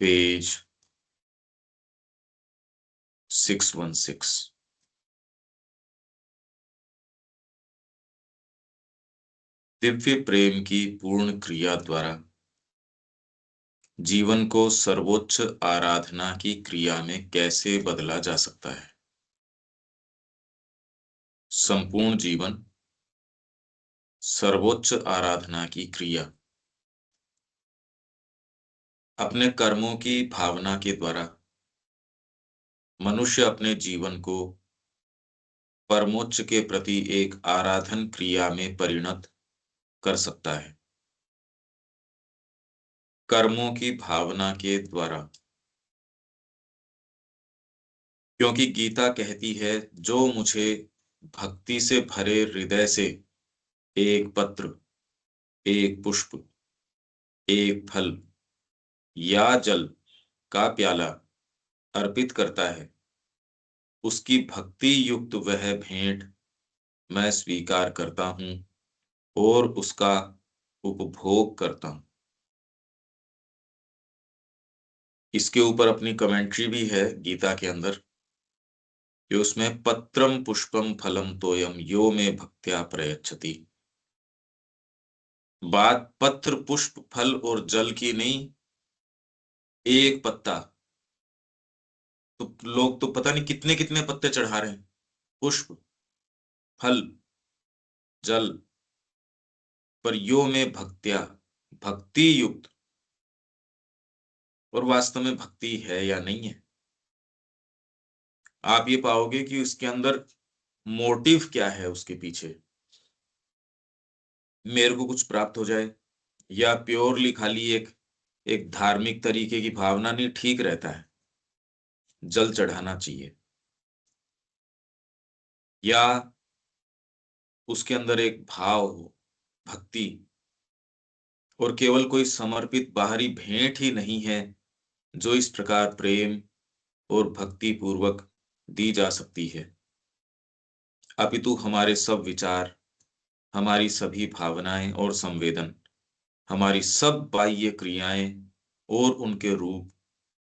Page 616। Divya प्रेम की पूर्ण क्रिया द्वारा जीवन को सर्वोच्च आराधना की क्रिया में कैसे बदला जा सकता है। संपूर्ण जीवन सर्वोच्च आराधना की क्रिया। अपने कर्मों की भावना के द्वारा मनुष्य अपने जीवन को परमोच्च के प्रति एक आराधन क्रिया में परिणत कर सकता है। कर्मों की भावना के द्वारा, क्योंकि गीता कहती है, जो मुझे भक्ति से भरे हृदय से एक पत्र, एक पुष्प, एक फल या जल का प्याला अर्पित करता है, उसकी भक्ति युक्त वह भेंट मैं स्वीकार करता हूं और उसका उपभोग करता हूं। इसके ऊपर अपनी कमेंट्री भी है गीता के अंदर, कि उसमें पत्रम पुष्पम फलम तोयम यो में भक्त्या प्रयच्छति। बात पत्र पुष्प फल और जल की नहीं, एक पत्ता। तो लोग तो पता नहीं कितने कितने पत्ते चढ़ा रहे हैं, पुष्प, फल, जल, पर यो में भक्त्या, भक्ति युक्त। और वास्तव में भक्ति है या नहीं है, आप ये पाओगे कि उसके अंदर मोटिव क्या है। उसके पीछे मेरे को कुछ प्राप्त हो जाए, या प्योरली खाली एक एक धार्मिक तरीके की भावना, नहीं ठीक रहता है, जल चढ़ाना चाहिए। या उसके अंदर एक भाव हो, भक्ति, और केवल कोई समर्पित बाहरी भेंट ही नहीं है जो इस प्रकार प्रेम और भक्ति पूर्वक दी जा सकती है, अपितु हमारे सब विचार, हमारी सभी भावनाएं और संवेदन, हमारी सब बाह्य क्रियाएं और उनके रूप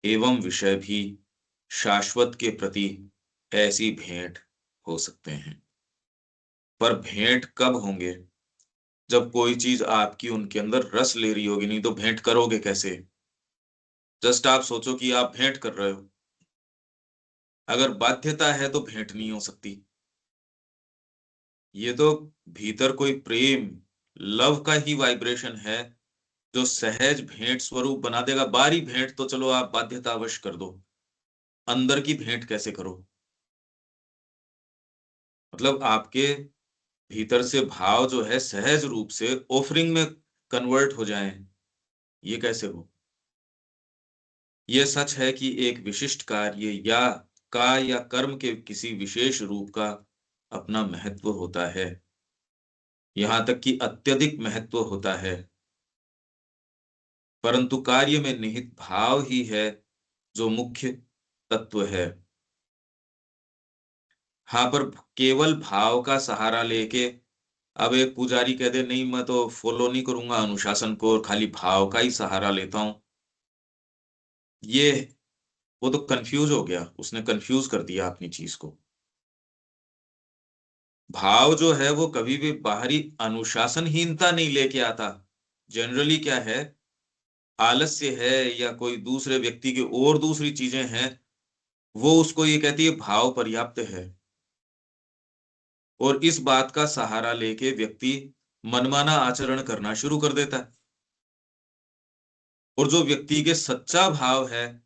एवं विषय भी शाश्वत के प्रति ऐसी भेंट हो सकते हैं। पर भेंट कब होंगे? जब कोई चीज आपकी उनके अंदर रस ले रही होगी, नहीं तो भेंट करोगे कैसे? जस्ट आप सोचो कि आप भेंट कर रहे हो, अगर बाध्यता है तो भेंट नहीं हो सकती। ये तो भीतर कोई प्रेम, लव का ही वाइब्रेशन है जो सहज भेंट स्वरूप बना देगा। बाहरी भेंट तो चलो आप बाध्यतावश कर दो, अंदर की भेंट कैसे करो? मतलब आपके भीतर से भाव जो है सहज रूप से ऑफरिंग में कन्वर्ट हो जाए, ये कैसे हो? यह सच है कि एक विशिष्ट कार्य या कर्म के किसी विशेष रूप का अपना महत्व होता है, यहां तक कि अत्यधिक महत्व होता है, परंतु कार्य में निहित भाव ही है जो मुख्य तत्व है। हाँ, पर केवल भाव का सहारा लेके अब एक पुजारी कह दे, नहीं मैं तो फॉलो नहीं करूंगा अनुशासन को और खाली भाव का ही सहारा लेता हूं, ये वो तो कंफ्यूज हो गया, उसने कंफ्यूज कर दिया अपनी चीज को। भाव जो है वो कभी भी बाहरी अनुशासनहीनता नहीं लेके आता। जनरली क्या है, आलस्य है या कोई दूसरे व्यक्ति की और दूसरी चीजें हैं, वो उसको ये कहती है भाव पर्याप्त है, और इस बात का सहारा लेके व्यक्ति मनमाना आचरण करना शुरू कर देता है। और जो व्यक्ति के सच्चा भाव है,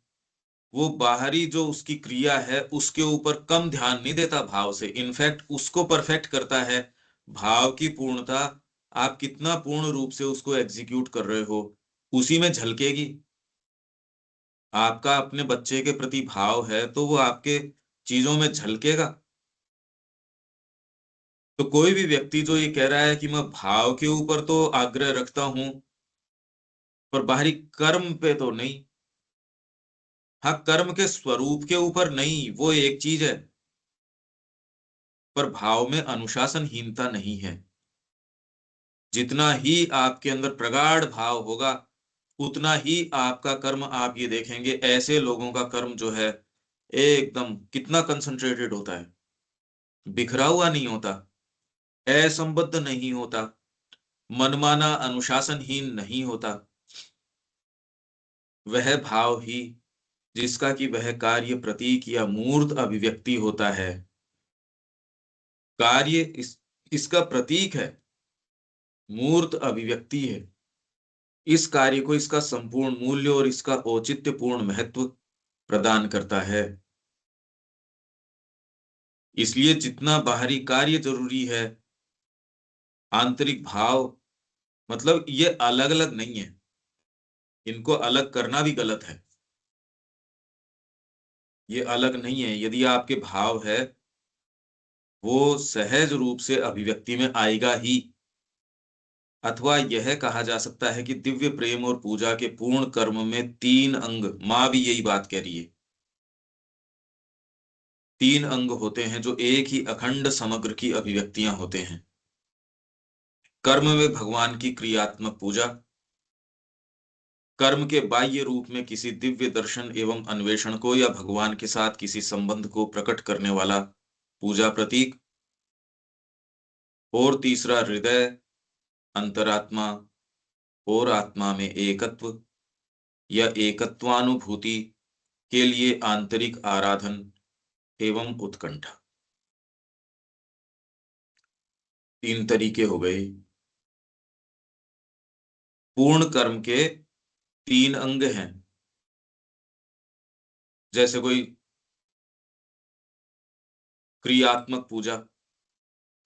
वो बाहरी जो उसकी क्रिया है उसके ऊपर कम ध्यान नहीं देता भाव से, इनफैक्ट उसको परफेक्ट करता है। भाव की पूर्णता, आप कितना पूर्ण रूप से उसको एग्जीक्यूट कर रहे हो, उसी में झलकेगी। आपका अपने बच्चे के प्रति भाव है तो वो आपके चीजों में झलकेगा। तो कोई भी व्यक्ति जो ये कह रहा है कि मैं भाव के ऊपर तो आग्रह रखता हूं पर बाहरी कर्म पे तो नहीं, हाँ कर्म के स्वरूप के ऊपर नहीं, वो एक चीज है, पर भाव में अनुशासनहीनता नहीं है। जितना ही आपके अंदर प्रगाढ़ भाव होगा, उतना ही आपका कर्म, आप ये देखेंगे ऐसे लोगों का कर्म जो है एकदम कितना कंसंट्रेटेड होता है, बिखरा हुआ नहीं होता, असंबद्ध नहीं होता, मनमाना अनुशासनहीन नहीं होता। वह भाव ही जिसका कि वह कार्य प्रतीक या मूर्त अभिव्यक्ति होता है, कार्य इसका प्रतीक है, मूर्त अभिव्यक्ति है, इस कार्य को इसका संपूर्ण मूल्य और इसका औचित्यपूर्ण महत्व प्रदान करता है। इसलिए जितना बाहरी कार्य जरूरी है, आंतरिक भाव, मतलब ये अलग अलग नहीं है, इनको अलग करना भी गलत है। ये अलग नहीं है। यदि आपके भाव है, वो सहज रूप से अभिव्यक्ति में आएगा ही। अथवा यह कहा जा सकता है कि दिव्य प्रेम और पूजा के पूर्ण कर्म में तीन अंग, माँ भी यही बात कह रही है, तीन अंग होते हैं जो एक ही अखंड समग्र की अभिव्यक्तियां होते हैं। कर्म में भगवान की क्रियात्मक पूजा, कर्म के बाह्य रूप में किसी दिव्य दर्शन एवं अन्वेषण को या भगवान के साथ किसी संबंध को प्रकट करने वाला पूजा प्रतीक, और तीसरा हृदय, अंतरात्मा और आत्मा में एकत्व या एकत्वानुभूति के लिए आंतरिक आराधन एवं उत्कंठा। तीन तरीके हो गए। पूर्ण कर्म के तीन अंग हैं। जैसे कोई क्रियात्मक पूजा,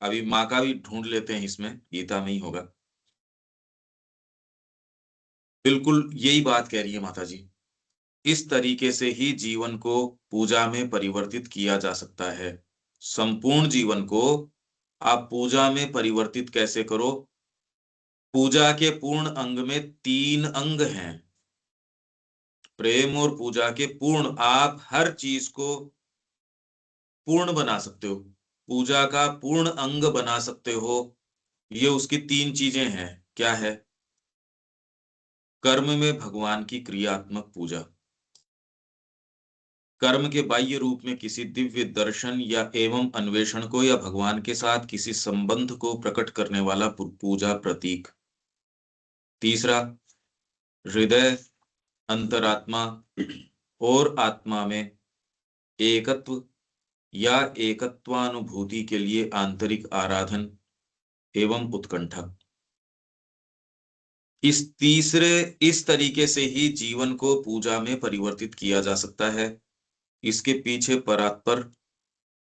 अभी माँ का भी ढूंढ लेते हैं, इसमें गीता में ही होगा। बिल्कुल यही बात कह रही है माता जी। इस तरीके से ही जीवन को पूजा में परिवर्तित किया जा सकता है। संपूर्ण जीवन को आप पूजा में परिवर्तित कैसे करो? पूजा के पूर्ण अंग में तीन अंग हैं। प्रेम और पूजा के पूर्ण, आप हर चीज को पूर्ण बना सकते हो, पूजा का पूर्ण अंग बना सकते हो। ये उसकी तीन चीजें हैं। क्या है? कर्म में भगवान की क्रियात्मक पूजा, कर्म के बाह्य रूप में किसी दिव्य दर्शन या एवं अन्वेषण को या भगवान के साथ किसी संबंध को प्रकट करने वाला पूजा प्रतीक। तीसरा, हृदय, अंतरात्मा और आत्मा में एकत्व या एकत्वानुभूति के लिए आंतरिक आराधन एवं उत्कंठा। इस तरीके से ही जीवन को पूजा में परिवर्तित किया जा सकता है। इसके पीछे परात्पर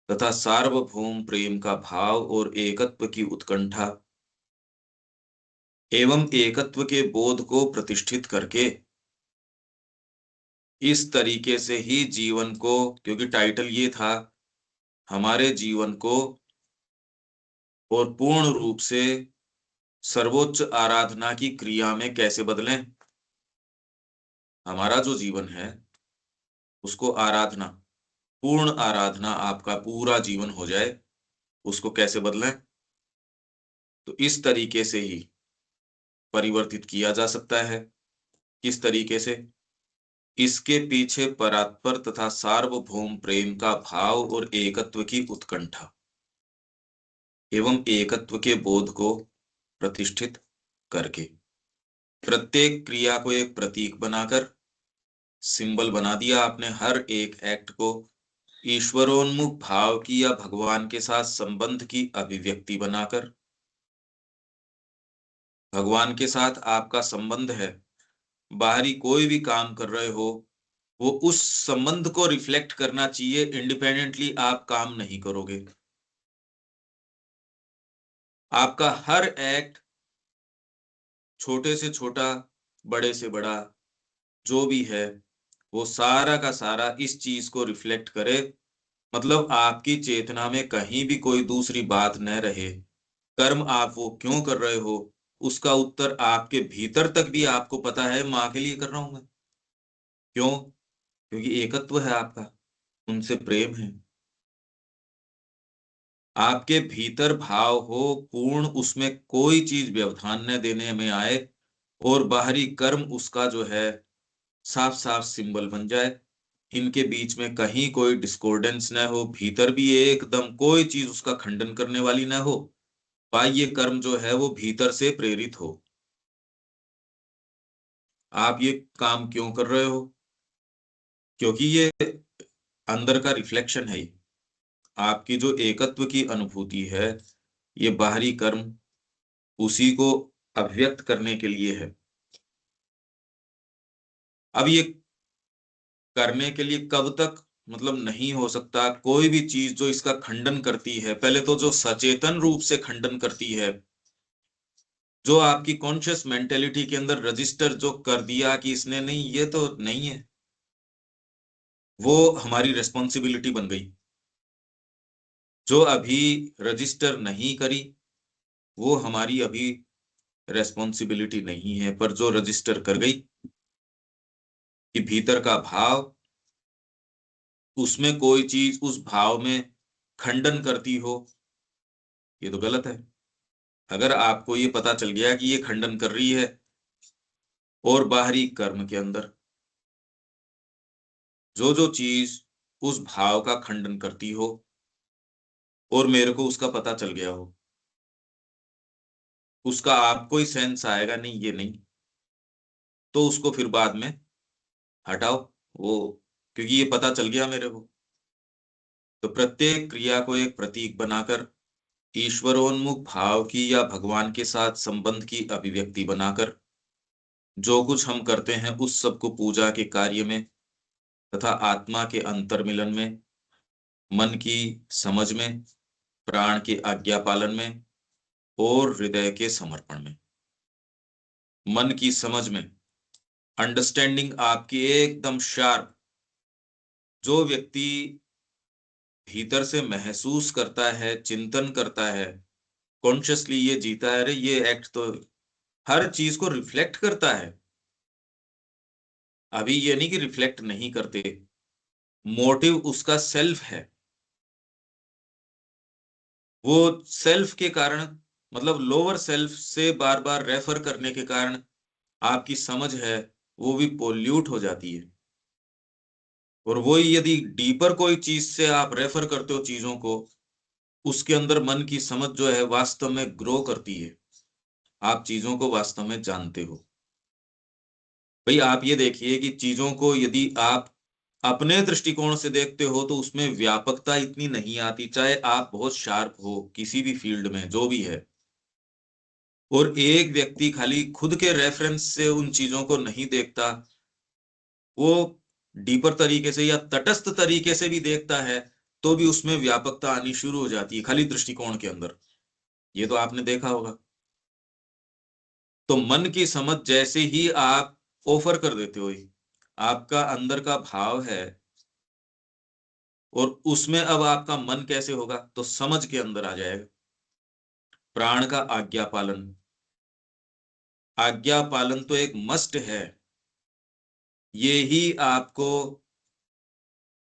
तथा सार्वभौम प्रेम का भाव और एकत्व की उत्कंठा एवं एकत्व के बोध को प्रतिष्ठित करके, इस तरीके से ही जीवन को, क्योंकि टाइटल ये था, हमारे जीवन को और पूर्ण रूप से सर्वोच्च आराधना की क्रिया में कैसे बदलें। हमारा जो जीवन है उसको आराधना, पूर्ण आराधना आपका पूरा जीवन हो जाए, उसको कैसे बदलें? तो इस तरीके से ही परिवर्तित किया जा सकता है। किस तरीके से? इसके पीछे परात्पर तथा सार्वभौम प्रेम का भाव और एकत्व की उत्कंठा एवं एकत्व के बोध को प्रतिष्ठित करके, प्रत्येक क्रिया को एक प्रतीक बनाकर, सिंबल बना दिया आपने हर एक एक्ट को, ईश्वरोन्मुख भाव की या भगवान के साथ संबंध की अभिव्यक्ति बनाकर। भगवान के साथ आपका संबंध है, बाहरी कोई भी काम कर रहे हो वो उस संबंध को रिफ्लेक्ट करना चाहिए, इंडिपेंडेंटली आप काम नहीं करोगे। आपका हर एक्ट, छोटे से छोटा, बड़े से बड़ा, जो भी है, वो सारा का सारा इस चीज को रिफ्लेक्ट करे। मतलब आपकी चेतना में कहीं भी कोई दूसरी बात न रहे। कर्म आप वो क्यों कर रहे हो, उसका उत्तर आपके भीतर तक भी आपको पता है, माँ के लिए कर रहा हूं मैं। क्यों? क्योंकि एकत्व है आपका, उनसे प्रेम है। आपके भीतर भाव हो पूर्ण, उसमें कोई चीज व्यवधान न देने में आए, और बाहरी कर्म उसका जो है साफ साफ सिंबल बन जाए, इनके बीच में कहीं कोई डिस्कोर्डेंस न हो, भीतर भी एकदम कोई चीज उसका खंडन करने वाली न हो, बाह्य कर्म जो है वो भीतर से प्रेरित हो। आप ये काम क्यों कर रहे हो? क्योंकि ये अंदर का रिफ्लेक्शन है। आपकी जो एकत्व की अनुभूति है, ये बाहरी कर्म उसी को अभिव्यक्त करने के लिए है। अब ये करने के लिए कब तक मतलब नहीं हो सकता? कोई भी चीज जो इसका खंडन करती है, पहले तो जो सचेतन रूप से खंडन करती है, जो आपकी कॉन्शियस मेंटेलिटी के अंदर रजिस्टर जो कर दिया कि इसने नहीं, ये तो नहीं है, वो हमारी रेस्पॉन्सिबिलिटी बन गई। जो अभी रजिस्टर नहीं करी, वो हमारी अभी रेस्पॉन्सिबिलिटी नहीं है। पर जो रजिस्टर कर गई कि भीतर का भाव, उसमें कोई चीज उस भाव में खंडन करती हो, ये तो गलत है। अगर आपको ये पता चल गया कि ये खंडन कर रही है, और बाहरी कर्म के अंदर जो जो चीज उस भाव का खंडन करती हो, और मेरे को उसका पता चल गया हो, उसका आपको ही सेंस आएगा नहीं ये नहीं, तो उसको फिर बाद में हटाओ वो, क्योंकि ये पता चल गया मेरे को। तो प्रत्येक क्रिया को एक प्रतीक बनाकर, ईश्वरोन्मुख भाव की या भगवान के साथ संबंध की अभिव्यक्ति बनाकर, जो कुछ हम करते हैं उस सब को पूजा के कार्य में तथा आत्मा के अंतर्मिलन में, मन की समझ में, प्राण के आज्ञा पालन में, और हृदय के समर्पण में। मन की समझ में अंडरस्टैंडिंग आपकी एकदम शार्प, जो व्यक्ति भीतर से महसूस करता है, चिंतन करता है, कॉन्शियसली ये जीता है, अरे ये एक्ट तो हर चीज को रिफ्लेक्ट करता है। अभी ये नहीं कि रिफ्लेक्ट नहीं करते, मोटिव उसका सेल्फ है। वो सेल्फ के कारण, मतलब लोअर सेल्फ से बार बार रेफर करने के कारण आपकी समझ है वो भी पोल्यूट हो जाती है। और वही यदि डीपर कोई चीज से आप रेफर करते हो चीजों को, उसके अंदर मन की समझ जो है वास्तव में ग्रो करती है, आप चीजों को वास्तव में जानते हो। भाई आप ये देखिए कि चीजों को यदि आप अपने दृष्टिकोण से देखते हो तो उसमें व्यापकता इतनी नहीं आती, चाहे आप बहुत शार्प हो किसी भी फील्ड में जो भी है। और एक व्यक्ति खाली खुद के रेफरेंस से उन चीजों को नहीं देखता, वो डीपर तरीके से या तटस्थ तरीके से भी देखता है, तो भी उसमें व्यापकता आनी शुरू हो जाती है खाली दृष्टिकोण के अंदर। ये तो आपने देखा होगा। तो मन की समझ जैसे ही आप ऑफर कर देते हो, आपका अंदर का भाव है, और उसमें अब आपका मन कैसे होगा, तो समझ के अंदर आ जाएगा। प्राण का आज्ञा पालन, आज्ञा पालन तो एक मस्ट है। ये ही आपको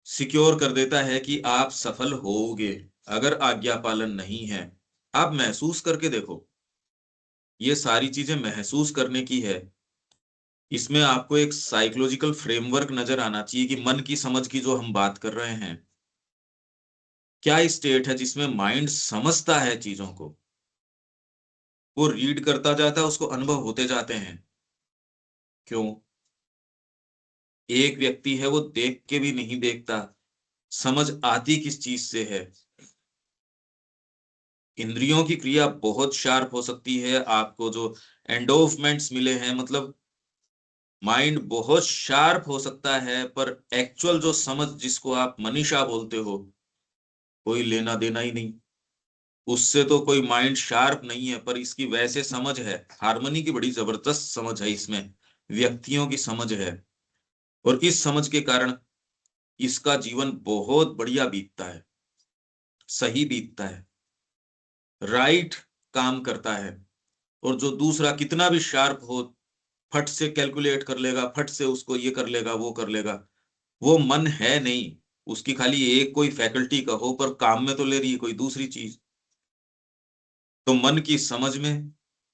सिक्योर कर देता है कि आप सफल होगे। अगर आज्ञा पालन नहीं है, आप महसूस करके देखो, ये सारी चीजें महसूस करने की है। इसमें आपको एक साइकोलॉजिकल फ्रेमवर्क नजर आना चाहिए कि मन की समझ की जो हम बात कर रहे हैं, क्या स्टेट है जिसमें माइंड समझता है चीजों को, वो रीड करता जाता है, उसको अनुभव होते जाते हैं। क्यों? एक व्यक्ति है वो देख के भी नहीं देखता, समझ आती किस चीज से है। इंद्रियों की क्रिया बहुत शार्प हो सकती है, आपको जो एंडोर्फमेंट्स मिले हैं, मतलब माइंड बहुत शार्प हो सकता है, पर एक्चुअल जो समझ जिसको आप मनीषा बोलते हो, कोई लेना देना ही नहीं। उससे तो कोई माइंड शार्प नहीं है, पर इसकी वैसे समझ है, हार्मनी की बड़ी जबरदस्त समझ है इसमें, व्यक्तियों की समझ है। और इस समझ के कारण इसका जीवन बहुत बढ़िया बीतता है, सही बीतता है, राइट काम करता है। और जो दूसरा कितना भी शार्प हो, फट से कैलकुलेट कर लेगा, फट से उसको ये कर लेगा वो कर लेगा, वो मन है नहीं। उसकी खाली एक कोई फैकल्टी का हो, पर काम में तो ले रही है कोई दूसरी चीज। तो मन की समझ में,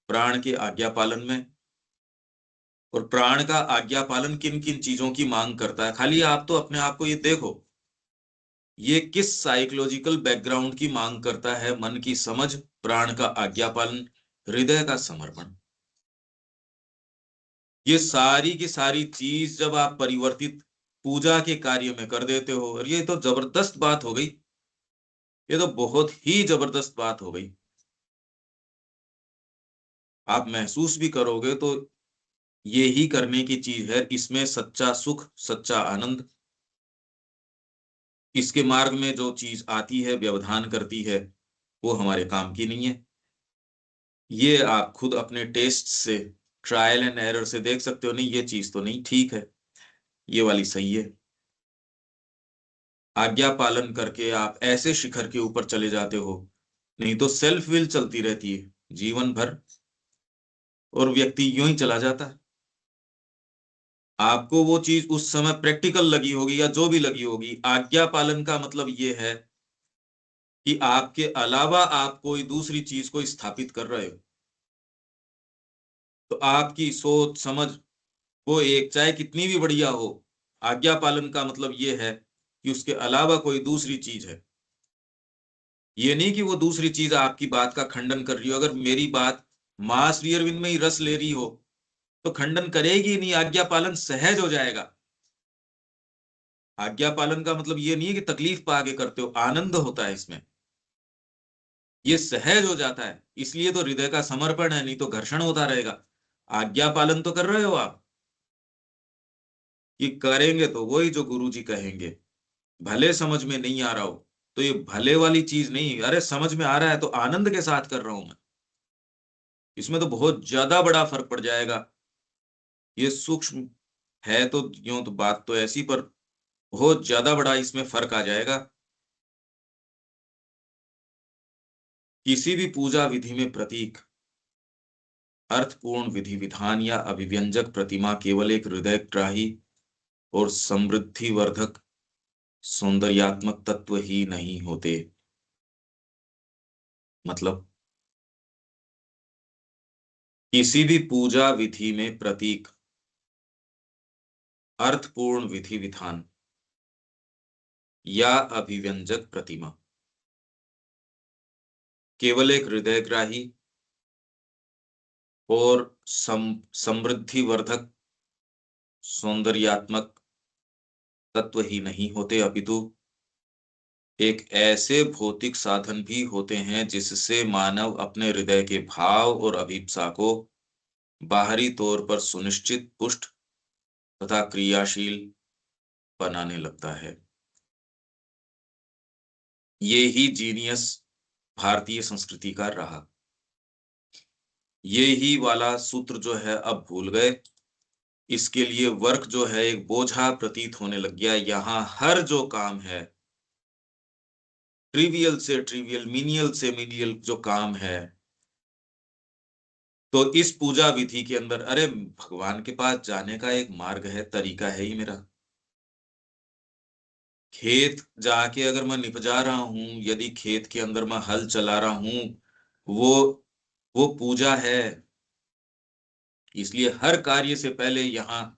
प्राण के आज्ञा पालन में, और प्राण का आज्ञा पालन किन किन चीजों की मांग करता है, खाली आप तो अपने आप को ये देखो, ये किस साइकोलॉजिकल बैकग्राउंड की मांग करता है। मन की समझ, प्राण का आज्ञा पालन, हृदय का समर्पण। ये सारी की सारी चीज जब आप परिवर्तित पूजा के कार्य में कर देते हो, और ये तो जबरदस्त बात हो गई, ये तो बहुत ही जबरदस्त बात हो गई। आप महसूस भी करोगे तो ये ही करने की चीज है, इसमें सच्चा सुख, सच्चा आनंद। इसके मार्ग में जो चीज आती है, व्यवधान करती है, वो हमारे काम की नहीं है। ये आप खुद अपने टेस्ट से, ट्रायल एंड एरर से देख सकते हो, नहीं ये चीज तो नहीं ठीक है, ये वाली सही है। आज्ञा पालन करके आप ऐसे शिखर के ऊपर चले जाते हो, नहीं तो सेल्फ विल चलती रहती है जीवन भर, और व्यक्ति यूं ही चला जाता है। आपको वो चीज उस समय प्रैक्टिकल लगी होगी या जो भी लगी होगी, आज्ञा पालन का मतलब ये है कि आपके अलावा आप कोई दूसरी चीज को स्थापित कर रहे हो। तो आपकी सोच समझ, वो एक चाहे कितनी भी बढ़िया हो, आज्ञा पालन का मतलब ये है कि उसके अलावा कोई दूसरी चीज है। ये नहीं कि वो दूसरी चीज आपकी बात का खंडन कर रही हो। अगर मेरी बात मां श्री अरविंद में ही रस ले रही हो तो खंडन करेगी नहीं, आज्ञा पालन सहज हो जाएगा। आज्ञा पालन का मतलब ये नहीं है कि तकलीफ पा के करते हो, आनंद होता है इसमें, ये सहज हो जाता है। इसलिए तो हृदय का समर्पण है, नहीं तो घर्षण होता रहेगा। आज्ञा पालन तो कर रहे हो आप, कि करेंगे तो वही जो गुरु जी कहेंगे। भले समझ में नहीं आ रहा हो तो ये भले वाली चीज नहीं, अरे समझ में आ रहा है तो आनंद के साथ कर रहा हूं मैं, इसमें तो बहुत ज्यादा बड़ा फर्क पड़ जाएगा। ये सूक्ष्म है तो यूं तो बात तो ऐसी, पर बहुत ज्यादा बड़ा इसमें फर्क आ जाएगा। किसी भी पूजा विधि में प्रतीक, अर्थपूर्ण विधि विधान या अभिव्यंजक प्रतिमा केवल एक हृदयग्राही और समृद्धि वर्धक सौंदर्यात्मक तत्व ही नहीं होते। मतलब किसी भी पूजा विधि में प्रतीक, अर्थपूर्ण विधि विधान या अभिव्यंजक प्रतिमा केवल एक हृदयग्राही और समृद्धि वर्धक सौंदर्यात्मक तत्व ही नहीं होते, अपितु एक ऐसे भौतिक साधन भी होते हैं जिससे मानव अपने हृदय के भाव और अभिप्सा को बाहरी तौर पर सुनिश्चित, पुष्ट तथा क्रियाशील बनाने लगता है। ये ही जीनियस भारतीय संस्कृति का रहा। ये ही वाला सूत्र जो है अब भूल गए। इसके लिए वर्क जो है एक बोझा प्रतीत होने लग गया। यहाँ हर जो काम है, ट्रिवियल से ट्रिवियल, मीनियल से मीनियल जो काम है, तो इस पूजा विधि के अंदर, अरे भगवान के पास जाने का एक मार्ग है, तरीका है ही मेरा। खेत जाके अगर मैं निपजा रहा हूं, यदि खेत के अंदर मैं हल चला रहा हूं, वो वो पूजा है। इसलिए हर कार्य से पहले यहाँ,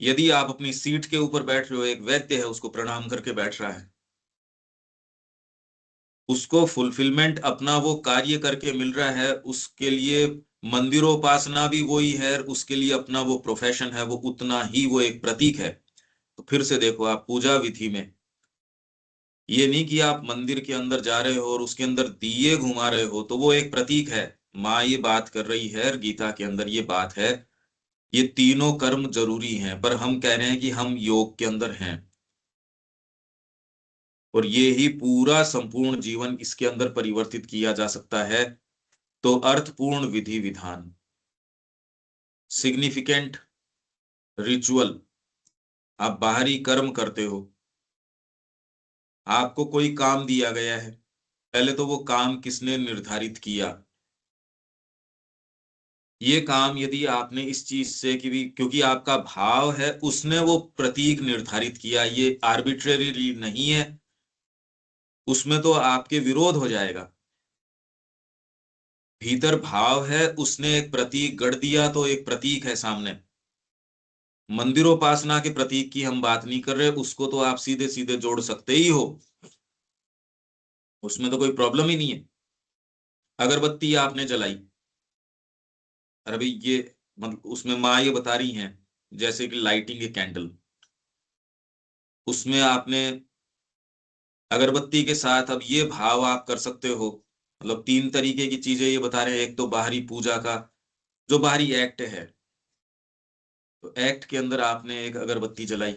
यदि आप अपनी सीट के ऊपर बैठ रहे हो, एक वैद्य है उसको प्रणाम करके बैठ रहा है, उसको फुलफिलमेंट अपना वो कार्य करके मिल रहा है, उसके लिए मंदिरोपासना भी वही है, उसके लिए अपना वो प्रोफेशन है, वो उतना ही वो एक प्रतीक है। तो फिर से देखो आप पूजा विधि में, ये नहीं कि आप मंदिर के अंदर जा रहे हो और उसके अंदर दिए घुमा रहे हो तो वो एक प्रतीक है। माँ ये बात कर रही है, गीता के अंदर ये बात है, ये तीनों कर्म जरूरी हैं, पर हम कह रहे हैं कि हम योग के अंदर हैं, और ये ही पूरा संपूर्ण जीवन इसके अंदर परिवर्तित किया जा सकता है। तो अर्थपूर्ण विधि विधान, सिग्निफिकेंट रिचुअल, आप बाहरी कर्म करते हो, आपको कोई काम दिया गया है, पहले तो वो काम किसने निर्धारित किया। ये काम यदि आपने इस चीज से कि भी, क्योंकि आपका भाव है, उसने वो प्रतीक निर्धारित किया, ये आर्बिट्रेरी नहीं है, उसमें तो आपके विरोध हो जाएगा। भीतर भाव है, उसने एक प्रतीक गढ़ दिया तो एक प्रतीक है सामने। मंदिरोपासना के प्रतीक की हम बात नहीं कर रहे, उसको तो आप सीधे सीधे जोड़ सकते ही हो, उसमें तो कोई प्रॉब्लम ही नहीं है। अगरबत्ती आपने जलाई, अरे भाई ये मतलब उसमें माँ ये बता रही हैं जैसे कि लाइटिंग ए कैंडल, उसमें आपने अगरबत्ती के साथ अब ये भाव आप कर सकते हो। मतलब तीन तरीके की चीजें ये बता रहे हैं, एक तो बाहरी पूजा का जो बाहरी एक्ट है, तो एक्ट के अंदर आपने एक अगरबत्ती जलाई।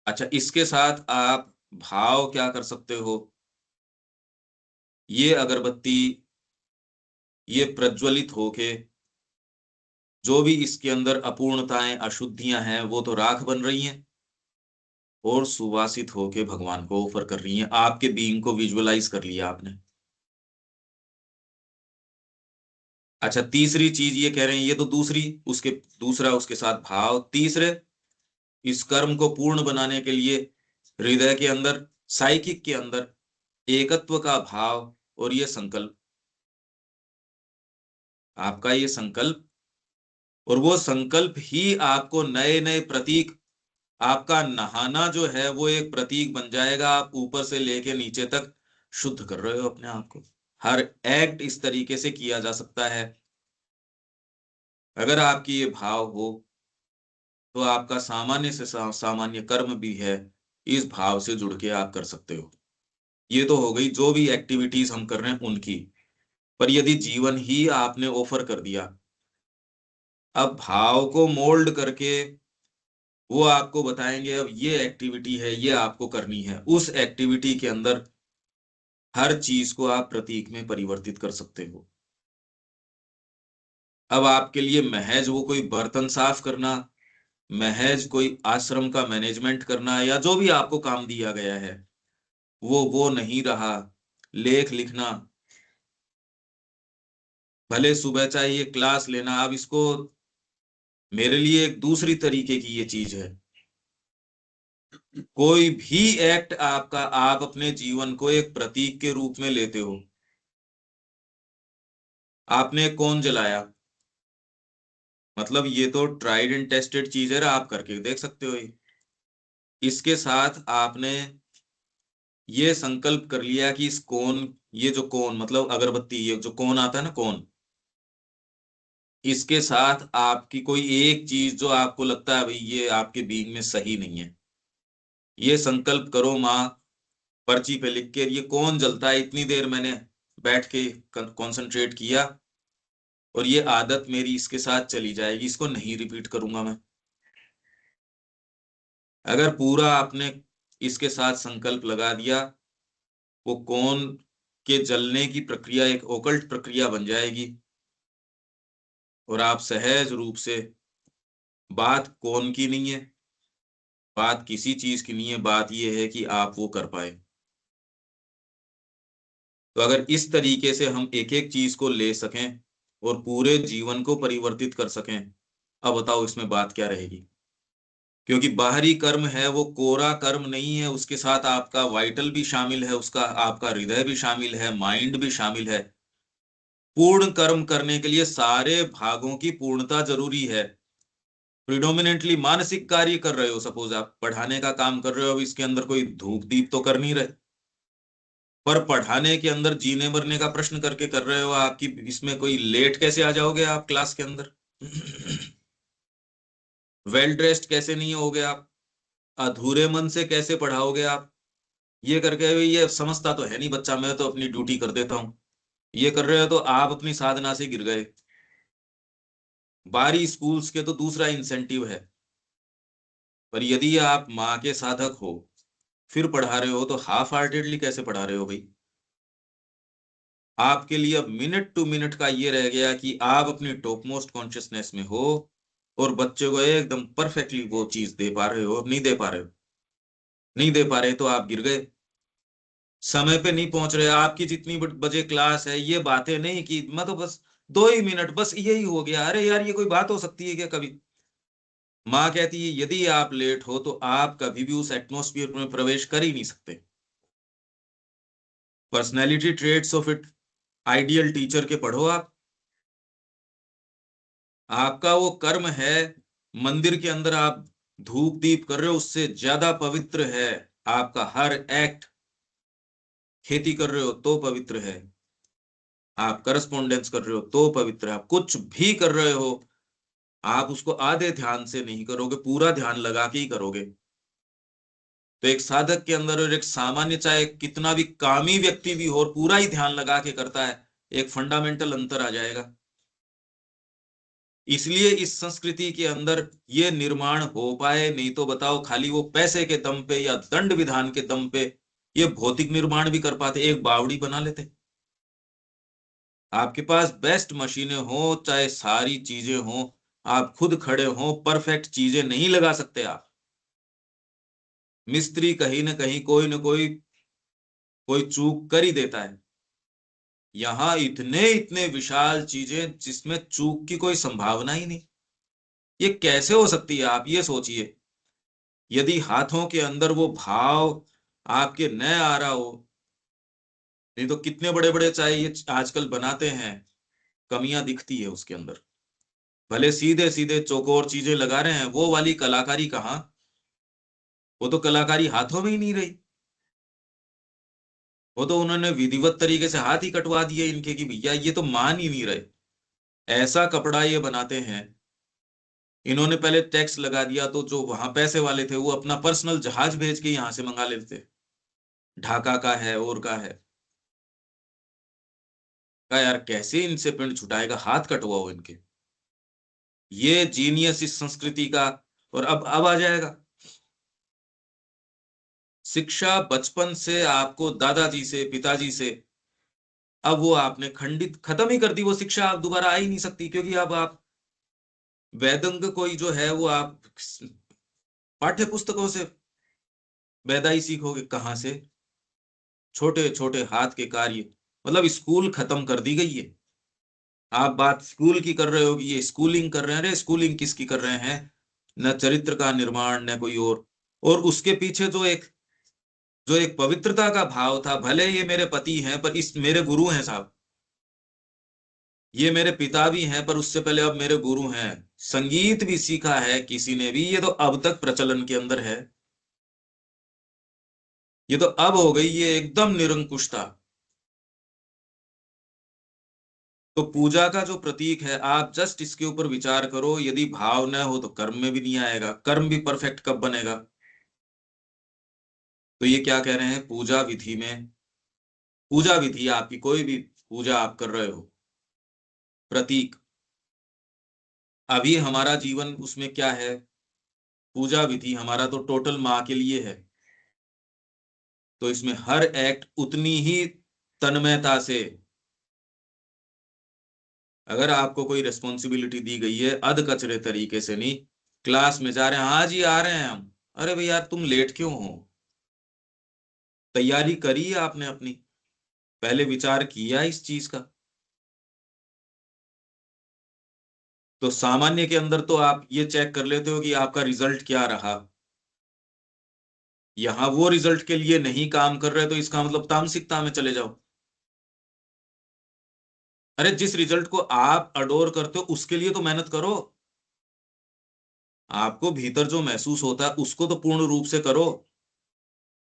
अच्छा, इसके साथ आप भाव क्या कर सकते हो, ये अगरबत्ती ये प्रज्वलित होके जो भी इसके अंदर अपूर्णताएं अशुद्धियां हैं वो तो राख बन रही हैं, और सुवासित होके भगवान को ऑफर कर रही हैं। आपके बीइंग को विजुअलाइज कर लिया आपने। अच्छा, तीसरी चीज ये कह रहे हैं, ये तो दूसरी, उसके दूसरा उसके साथ भाव। तीसरे, इस कर्म को पूर्ण बनाने के लिए हृदय के अंदर, साइकिक के अंदर एकत्व का भाव, और ये संकल्प, आपका ये संकल्प, और वो संकल्प ही आपको नए नए प्रतीक, आपका नहाना जो है वो एक प्रतीक बन जाएगा। आप ऊपर से लेके नीचे तक शुद्ध कर रहे हो अपने आप को। हर एक्ट इस तरीके से किया जा सकता है। अगर आपकी ये भाव हो तो आपका सामान्य से सामान्य कर्म भी है, इस भाव से जुड़ के आप कर सकते हो। ये तो हो गई जो भी एक्टिविटीज हम कर रहे हैं उनकी। पर यदि जीवन ही आपने ऑफर कर दिया, अब भाव को मोल्ड करके वो आपको बताएंगे अब ये एक्टिविटी है, ये आपको करनी है। उस एक्टिविटी के अंदर हर चीज को आप प्रतीक में परिवर्तित कर सकते हो। अब आपके लिए महज वो कोई बर्तन साफ करना, महज कोई आश्रम का मैनेजमेंट करना, या जो भी आपको काम दिया गया है वो नहीं रहा। लेख लिखना, भले सुबह चाहिए क्लास लेना, अब इसको मेरे लिए एक दूसरी तरीके की ये चीज है। कोई भी एक्ट आपका, आप अपने जीवन को एक प्रतीक के रूप में लेते हो। आपने कौन जलाया, मतलब ये तो ट्राइड एंड टेस्टेड चीज है, आप करके देख सकते हो ये। इसके साथ आपने ये संकल्प कर लिया कि इस कोन, ये जो कोन मतलब अगरबत्ती, ये जो कोन आता है ना कोन, इसके साथ आपकी कोई एक चीज जो आपको लगता है भाई ये आपके बीइंग में सही नहीं है, ये संकल्प करो माँ, पर्ची पे लिख के, ये कौन जलता है, इतनी देर मैंने बैठ के कंसंट्रेट किया और ये आदत मेरी इसके साथ चली जाएगी, इसको नहीं रिपीट करूंगा मैं। अगर पूरा आपने इसके साथ संकल्प लगा दिया, वो कौन के जलने की प्रक्रिया एक ओकल्ट प्रक्रिया बन जाएगी, और आप सहज रूप से, बात कौन की नहीं है, बात किसी चीज की नहीं है, बात यह है कि आप वो कर पाए। तो अगर इस तरीके से हम एक एक चीज को ले सकें और पूरे जीवन को परिवर्तित कर सकें, अब बताओ इसमें बात क्या रहेगी। क्योंकि बाहरी कर्म है वो कोरा कर्म नहीं है, उसके साथ आपका वाइटल भी शामिल है, उसका आपका हृदय भी शामिल है, माइंड भी शामिल है। पूर्ण कर्म करने के लिए सारे भागों की पूर्णता जरूरी है। प्रिडोमिनेंटली मानसिक कार्य कर रहे हो, सपोज आप पढ़ाने का काम कर रहे हो, अब इसके अंदर कोई धूप दीप तो कर नहीं रहे, पर पढ़ाने के अंदर जीने मरने का प्रश्न करके कर रहे हो। आपकी इसमें कोई लेट कैसे आ जाओगे आप क्लास के अंदर, वेल ड्रेस्ड कैसे नहीं होगे आप, अधूरे मन से कैसे पढ़ाओगे आप, ये करके भी ये समझता तो है नहीं बच्चा, मैं तो अपनी ड्यूटी कर देता हूँ, ये कर रहे हो तो आप अपनी साधना से गिर गए। बाहरी स्कूल्स के तो दूसरा इंसेंटिव है, पर यदि आप माँ के साधक हो फिर पढ़ा रहे हो तो हाफ हार्टेडली कैसे पढ़ा रहे हो भाई। आपके लिए अब मिनट टू मिनट का ये रह गया कि आप अपनी टॉप मोस्ट कॉन्शियसनेस में हो और बच्चे को एकदम परफेक्टली वो चीज दे पा रहे हो, नहीं दे पा रहे हो, नहीं दे पा रहे तो आप गिर गए। समय पे नहीं पहुंच रहे, आपकी जितनी बजे क्लास है, ये बातें नहीं कि मैं तो बस 2 ही मिनट, बस यही हो गया, अरे यार ये कोई बात हो सकती है क्या कभी। माँ कहती है यदि आप लेट हो तो आप कभी भी उस एटमॉस्फेयर में प्रवेश कर ही नहीं सकते। Personality traits of it ideal teacher के पढ़ो आप। आपका वो कर्म है मंदिर के अंदर आप धूप दीप कर रहे हो, उससे ज्यादा पवित्र है आपका हर एक्ट। खेती कर रहे हो तो पवित्र है, आप करस्पॉन्डेंस कर रहे हो तो पवित्र है, आप कुछ भी कर रहे हो, आप उसको आधे ध्यान से नहीं करोगे, पूरा ध्यान लगा के ही करोगे। तो एक साधक के अंदर और एक सामान्य, चाहे कितना भी कामी व्यक्ति भी हो और पूरा ही ध्यान लगा के करता है, एक फंडामेंटल अंतर आ जाएगा। इसलिए इस संस्कृति के अंदर ये निर्माण हो पाए, नहीं तो बताओ खाली वो पैसे के दम पे या दंड विधान के दम पे ये भौतिक निर्माण भी कर पाते, एक बावड़ी बना लेते। आपके पास बेस्ट मशीनें हो, चाहे सारी चीजें हो, आप खुद खड़े हो, परफेक्ट चीजें नहीं लगा सकते आप। मिस्त्री कहीं ना कहीं कोई ना कोई चूक कर ही देता है। यहाँ इतने इतने विशाल चीजें जिसमें चूक की कोई संभावना ही नहीं। ये कैसे हो सकती है, आप ये सोचिए। यदि हाथों के अंदर वो भाव आपके न आ रहा हो, नहीं तो कितने बड़े बड़े चाहे ये आजकल बनाते हैं, कमियां दिखती है उसके अंदर। भले सीधे सीधे चौकोर चीजें लगा रहे हैं, वो वाली कलाकारी कहाँ, वो तो कलाकारी हाथों में ही नहीं रही। वो तो उन्होंने विधिवत तरीके से हाथ ही कटवा दिए इनके कि भैया ये तो मान ही नहीं रहे। ऐसा कपड़ा ये बनाते हैं, इन्होंने पहले टैक्स लगा दिया, तो जो वहां पैसे वाले थे वो अपना पर्सनल जहाज भेज के यहाँ से मंगा लेते। ढाका का है और का है। कहा यार कैसे इनसे पिंड छुटाएगा, हाथ कटवाओ इनके। ये जीनियस इस संस्कृति का। और अब आ जाएगा शिक्षा, बचपन से आपको दादाजी से पिताजी से, अब वो आपने खंडित खत्म ही कर दी वो शिक्षा, आप दोबारा आ ही नहीं सकती, क्योंकि अब आप वेदंग कोई जो है वो आप पाठ्य पुस्तकों से वेदाई सीखोगे कहाँ से। छोटे छोटे हाथ के कार्य, मतलब स्कूल खत्म कर दी गई है। आप बात स्कूल की कर रहे हो कि ये स्कूलिंग कर रहे हैं, अरे स्कूलिंग किसकी कर रहे हैं, न चरित्र का निर्माण न कोई और उसके पीछे जो एक पवित्रता का भाव था, भले ये मेरे पति हैं पर इस मेरे गुरु हैं साहब, ये मेरे पिता भी हैं पर उससे पहले अब मेरे गुरु हैं। संगीत भी सीखा है किसी ने भी, ये तो अब तक प्रचलन के अंदर है। ये तो अब हो गई ये एकदम निरंकुशता। तो पूजा का जो प्रतीक है, आप जस्ट इसके ऊपर विचार करो, यदि भाव न हो तो कर्म में भी नहीं आएगा, कर्म भी परफेक्ट कब बनेगा। तो ये क्या कह रहे हैं, पूजा विधि में, पूजा विधि आपकी कोई भी पूजा आप कर रहे हो, प्रतीक। अभी हमारा जीवन उसमें क्या है, पूजा विधि हमारा तो टोटल माँ के लिए है। तो इसमें हर एक्ट उतनी ही तन्मयता से, अगर आपको कोई रिस्पॉन्सिबिलिटी दी गई है अध कचरे तरीके से नहीं, क्लास में जा रहे हैं, हाँ जी आ रहे हैं हम, अरे भाई यार तुम लेट क्यों हो, तैयारी करी है आपने अपनी, पहले विचार किया इस चीज का। तो सामान्य के अंदर तो आप ये चेक कर लेते हो कि आपका रिजल्ट क्या रहा। यहां वो रिजल्ट के लिए नहीं काम कर रहे तो इसका मतलब तामसिकता में चले जाओ। अरे जिस रिजल्ट को आप अडोर करते हो उसके लिए तो मेहनत करो। आपको भीतर जो महसूस होता है उसको तो पूर्ण रूप से करो।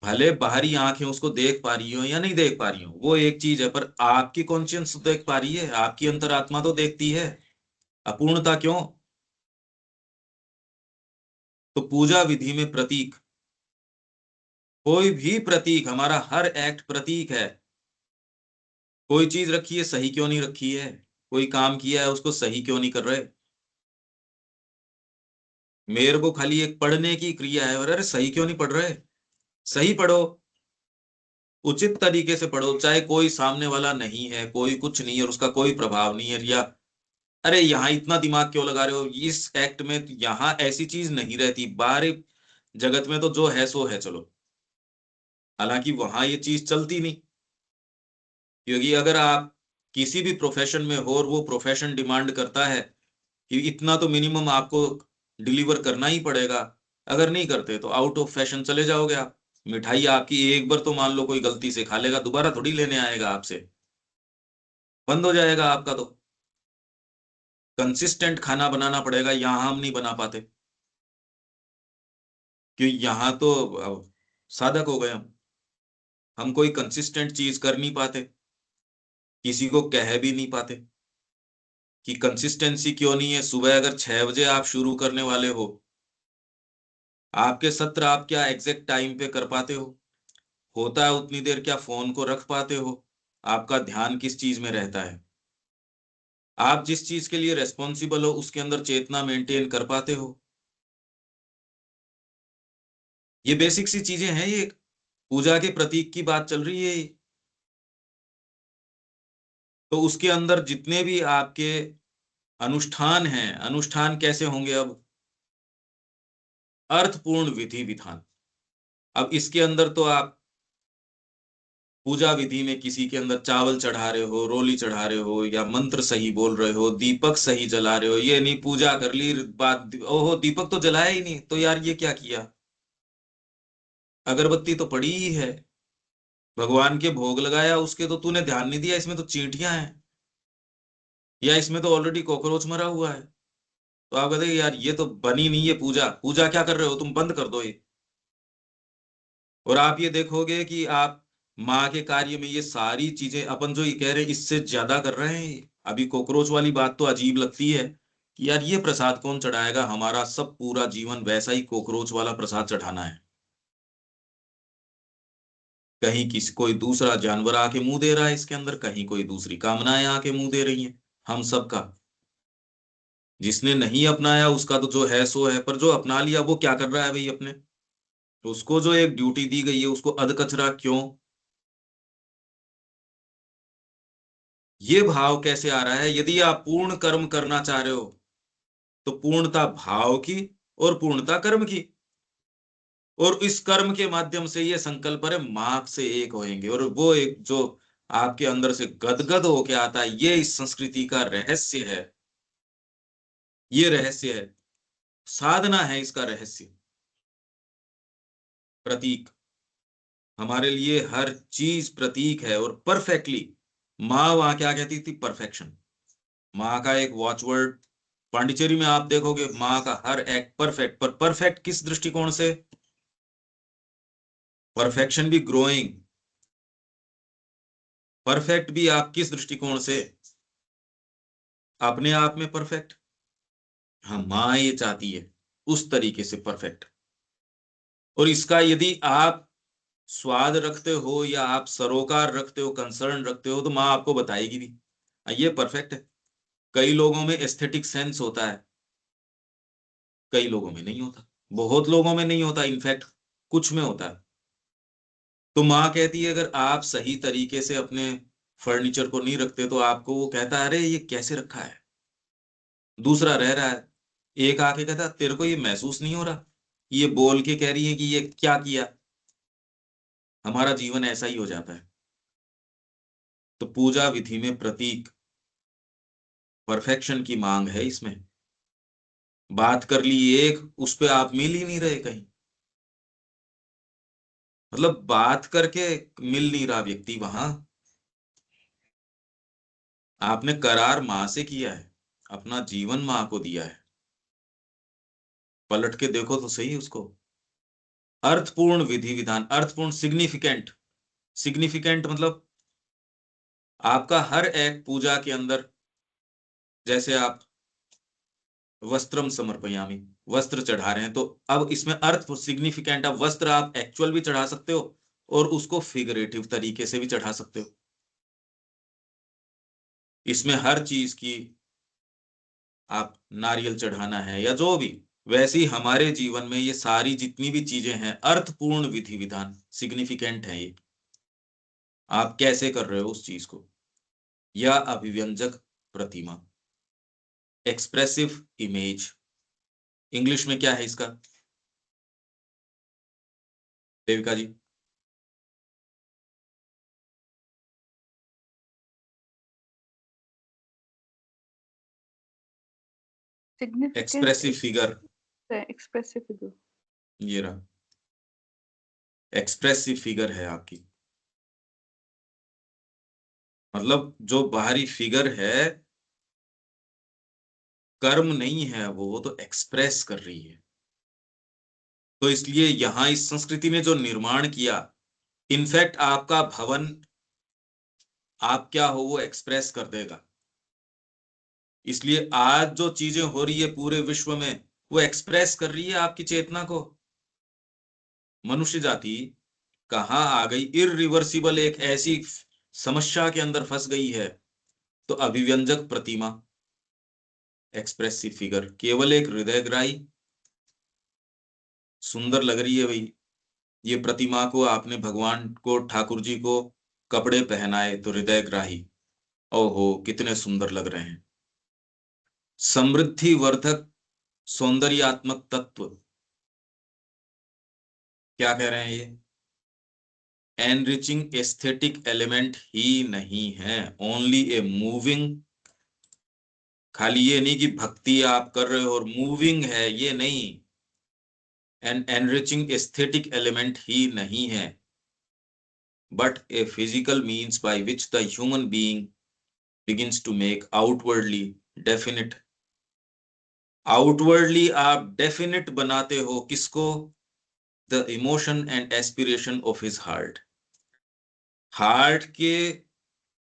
भले बाहरी आंखें उसको देख पा रही हो या नहीं देख पा रही हो वो एक चीज है, पर आपकी कॉन्शियंस तो देख पा रही है, आपकी अंतरात्मा तो देखती है। अपूर्णता क्यों। तो पूजा विधि में प्रतीक, कोई भी प्रतीक, हमारा हर एक्ट प्रतीक है। कोई चीज रखी है सही क्यों नहीं रखी है, कोई काम किया है उसको सही क्यों नहीं कर रहे। मेरे को खाली एक पढ़ने की क्रिया है, और अरे सही क्यों नहीं पढ़ रहे, सही पढ़ो, उचित तरीके से पढ़ो, चाहे कोई सामने वाला नहीं है, कोई कुछ नहीं है और उसका कोई प्रभाव नहीं है, या अरे यहाँ इतना दिमाग क्यों लगा रहे हो इस एक्ट में, यहाँ ऐसी चीज नहीं रहती, बाहर जगत में तो जो है सो है चलो। हालांकि वहां ये चीज चलती नहीं, क्योंकि अगर आप किसी भी प्रोफेशन में हो और वो प्रोफेशन डिमांड करता है कि इतना तो मिनिमम आपको डिलीवर करना ही पड़ेगा, अगर नहीं करते तो आउट ऑफ फैशन चले जाओगे आप। मिठाई आपकी एक बार तो मान लो कोई गलती से खा लेगा, दोबारा थोड़ी लेने आएगा आपसे, बंद हो जाएगा आपका तो। कंसिस्टेंट खाना बनाना पड़ेगा, यहां हम नहीं बना पाते, क्योंकि यहां तो साधक हो गए हम कोई कंसिस्टेंट चीज कर नहीं पाते, किसी को कह भी नहीं पाते कि कंसिस्टेंसी क्यों नहीं है। सुबह अगर 6 बजे आप शुरू करने वाले हो, आपके सत्र आप क्या एग्जैक्ट टाइम पे कर पाते हो? होता है उतनी देर क्या फोन को रख पाते हो? आपका ध्यान किस चीज में रहता है? आप जिस चीज के लिए रेस्पॉन्सिबल हो उसके अंदर चेतना मेंटेन कर पाते हो? ये बेसिक सी चीजें हैं, ये पूजा के प्रतीक की बात चल रही है ये। तो उसके अंदर जितने भी आपके अनुष्ठान हैं, अनुष्ठान कैसे होंगे? अब अर्थपूर्ण विधि विधान। अब इसके अंदर तो आप पूजा विधि में किसी के अंदर चावल चढ़ा रहे हो, रोली चढ़ा रहे हो, या मंत्र सही बोल रहे हो, दीपक सही जला रहे हो, ये नहीं पूजा कर ली बात, ओहो दीपक तो जलाया ही नहीं, तो यार ये क्या किया? अगरबत्ती तो पड़ी ही है, भगवान के भोग लगाया, उसके तो तूने ध्यान नहीं दिया, इसमें तो चींटियां हैं, या इसमें तो ऑलरेडी कॉकरोच मरा हुआ है। तो आप कहते हैं यार ये तो बनी नहीं है पूजा, पूजा क्या कर रहे हो तुम, बंद कर दो ये। और आप ये देखोगे कि आप माँ के कार्य में ये सारी चीजें अपन जो ये कह रहे हैं इससे ज्यादा कर रहे हैं। अभी कॉकरोच वाली बात तो अजीब लगती है कि यार ये प्रसाद कौन चढ़ाएगा, हमारा सब पूरा जीवन वैसा ही कोकरोच वाला प्रसाद चढ़ाना है। कहीं किसी कोई दूसरा जानवर आके मुंह दे रहा है इसके अंदर, कहीं कोई दूसरी कामनाएं आके मुंह दे रही हैं, हम सबका। जिसने नहीं अपनाया उसका तो जो है सो है, पर जो अपना लिया वो क्या कर रहा है भाई अपने? तो उसको जो एक ड्यूटी दी गई है उसको अधकचरा क्यों? ये भाव कैसे आ रहा है? यदि आप पूर्ण कर्म करना चाह रहे हो तो पूर्णता भाव की और पूर्णता कर्म की, और इस कर्म के माध्यम से ये संकल्प है माप से एक होएंगे, और वो एक जो आपके अंदर से गदगद होके आता है, ये इस संस्कृति का रहस्य है। ये रहस्य है, साधना है इसका रहस्य। प्रतीक, हमारे लिए हर चीज प्रतीक है, और परफेक्टली माँ वहां क्या कहती थी? परफेक्शन। माँ का एक वॉचवर्ड पांडिचेरी में आप देखोगे, माँ का हर एक्ट परफेक्ट। पर परफेक्ट किस दृष्टिकोण से? परफेक्शन भी ग्रोइंग, परफेक्ट भी आप किस दृष्टिकोण से? अपने आप में परफेक्ट। हाँ, माँ ये चाहती है उस तरीके से परफेक्ट। और इसका यदि आप स्वाद रखते हो या आप सरोकार रखते हो, कंसर्न रखते हो, तो माँ आपको बताएगी भी ये परफेक्ट है। कई लोगों में एस्थेटिक सेंस होता है, कई लोगों में नहीं होता, बहुत लोगों में नहीं होता, इनफैक्ट कुछ में होता है। तो माँ कहती है अगर आप सही तरीके से अपने फर्नीचर को नहीं रखते तो आपको वो कहता है अरे ये कैसे रखा है। दूसरा रह रहा है, एक आके कहता तेरे को ये महसूस नहीं हो रहा, ये बोल के कह रही है कि ये क्या किया। हमारा जीवन ऐसा ही हो जाता है। तो पूजा विधि में प्रतीक, परफेक्शन की मांग है इसमें। बात कर ली एक, उस पे आप मिल ही नहीं रहे कहीं, मतलब बात करके मिल नहीं रहा व्यक्ति वहां। आपने करार माँ से किया है, अपना जीवन माँ को दिया है, पलट के देखो तो सही उसको। अर्थपूर्ण विधि विधान, अर्थपूर्ण सिग्निफिकेंट, सिग्निफिकेंट मतलब आपका हर एक पूजा के अंदर, जैसे आप वस्त्रम समर्पयामि, वस्त्र चढ़ा रहे हैं, तो अब इसमें अर्थ सिग्निफिकेंट, अब वस्त्र आप एक्चुअल भी चढ़ा सकते हो और उसको फिगरेटिव तरीके से भी चढ़ा सकते हो। इसमें हर चीज की, आप नारियल चढ़ाना है या जो भी, वैसे ही हमारे जीवन में ये सारी जितनी भी चीजें हैं अर्थपूर्ण विधि विधान, सिग्निफिकेंट है ये। आप कैसे कर रहे हो उस चीज को, या अभिव्यंजक प्रतिमा, एक्सप्रेसिव इमेज। इंग्लिश में क्या है इसका, Devika ji? Significant expressive figure, expressive figure. ये रहा, एक्सप्रेसिव फिगर है आपकी, मतलब जो बाहरी फिगर है कर्म नहीं है, वो तो एक्सप्रेस कर रही है। तो इसलिए यहां इस संस्कृति ने जो निर्माण किया, इनफैक्ट आपका भवन आप क्या हो वो एक्सप्रेस कर देगा। इसलिए आज जो चीजें हो रही है पूरे विश्व में, वो एक्सप्रेस कर रही है आपकी चेतना को। मनुष्य जाति कहाँ आ गई, इरिवर्सिबल एक ऐसी समस्या के अंदर फंस गई है। तो अभिव्यंजक प्रतिमा, एक्सप्रेसिव फिगर, केवल एक हृदयग्राही, सुंदर लग रही है भाई, ये प्रतिमा को आपने भगवान को, ठाकुर जी को कपड़े पहनाए तो हृदयग्राही, ओहो कितने सुंदर लग रहे हैं। समृद्धि वर्धक सौंदर्यात्मक तत्व, क्या कह रहे हैं ये, एनरिचिंग एस्थेटिक एलिमेंट ही नहीं है, ओनली ए मूविंग। खाली ये नहीं कि भक्ति आप कर रहे हो और मूविंग है, ये नहीं, एन एनरिचिंग एस्थेटिक एलिमेंट ही नहीं है, but a physical means by which the human being begins to make outwardly definite। Outwardly आप डेफिनेट बनाते हो किसको, the emotion and aspiration of his heart, heart के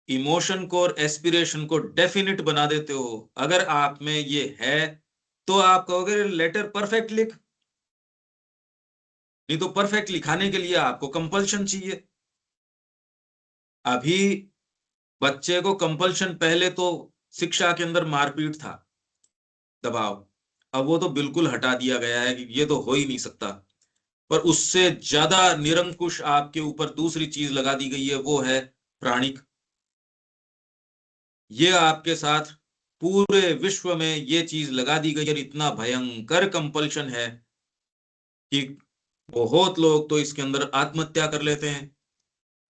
इमोशन को और एस्पिरेशन को डेफिनेट बना देते हो। अगर आप में ये है तो आप कहोगे लेटर परफेक्ट लिख, नहीं तो परफेक्ट लिखाने के लिए आपको कंपल्शन चाहिए। अभी बच्चे को कंपल्शन, पहले तो शिक्षा के अंदर मारपीट था, दबाव, अब वो तो बिल्कुल हटा दिया गया है कि ये तो हो ही नहीं सकता। पर उससे ज्यादा निरंकुश आपके ऊपर दूसरी चीज लगा दी गई है, वो है प्राणिक। ये आपके साथ पूरे विश्व में ये चीज लगा दी गई है, इतना भयंकर कंपल्शन है कि बहुत लोग तो इसके अंदर आत्महत्या कर लेते हैं।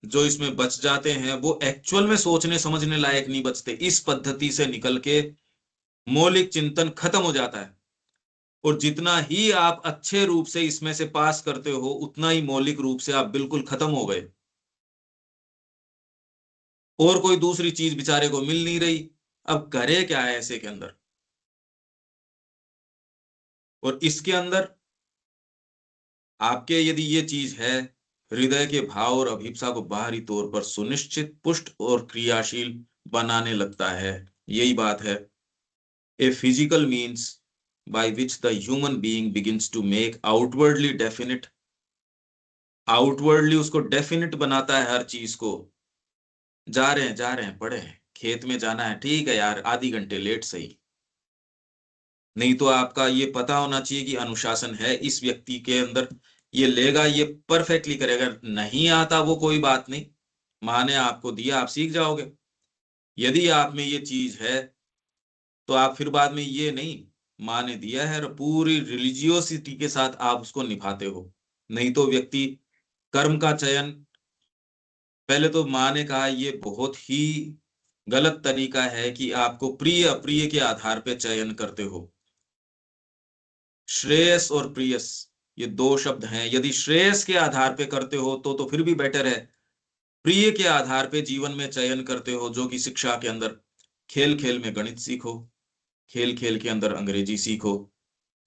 जो इसमें बच जाते हैं वो एक्चुअल में सोचने समझने लायक नहीं बचते, इस पद्धति से निकल के मौलिक चिंतन खत्म हो जाता है। और जितना ही आप अच्छे रूप से इसमें से पास करते हो, उतना ही मौलिक रूप से आप बिल्कुल खत्म हो गए, और कोई दूसरी चीज बेचारे को मिल नहीं रही। अब करे क्या है ऐसे के अंदर, और इसके अंदर आपके यदि ये चीज है, हृदय के भाव और अभिप्सा को बाहरी तौर पर सुनिश्चित, पुष्ट और क्रियाशील बनाने लगता है। यही बात है, a physical means by which the human being begins to make outwardly definite, outwardly उसको डेफिनिट बनाता है हर चीज को। जा रहे हैं पढ़े हैं, खेत में जाना है, ठीक है यार आधी घंटे लेट सही, नहीं तो आपका ये पता होना चाहिए कि अनुशासन है इस व्यक्ति के अंदर, ये लेगा, ये परफेक्टली करेगा। नहीं आता वो कोई बात नहीं, माँ ने आपको दिया, आप सीख जाओगे। यदि आप में ये चीज है तो आप फिर बाद में ये नहीं, माँ ने दिया है और पूरी रिलीजियोसिटी के साथ आप उसको निभाते हो। नहीं तो व्यक्ति कर्म का चयन, पहले तो माँ ने कहा ये बहुत ही गलत तरीका है कि आपको प्रिय अप्रिय के आधार पे चयन करते हो। श्रेयस और प्रियस, ये दो शब्द हैं, यदि श्रेयस के आधार पे करते हो तो फिर भी बेटर है। प्रिय के आधार पे जीवन में चयन करते हो, जो कि शिक्षा के अंदर, खेल खेल में गणित सीखो, खेल खेल के अंदर अंग्रेजी सीखो।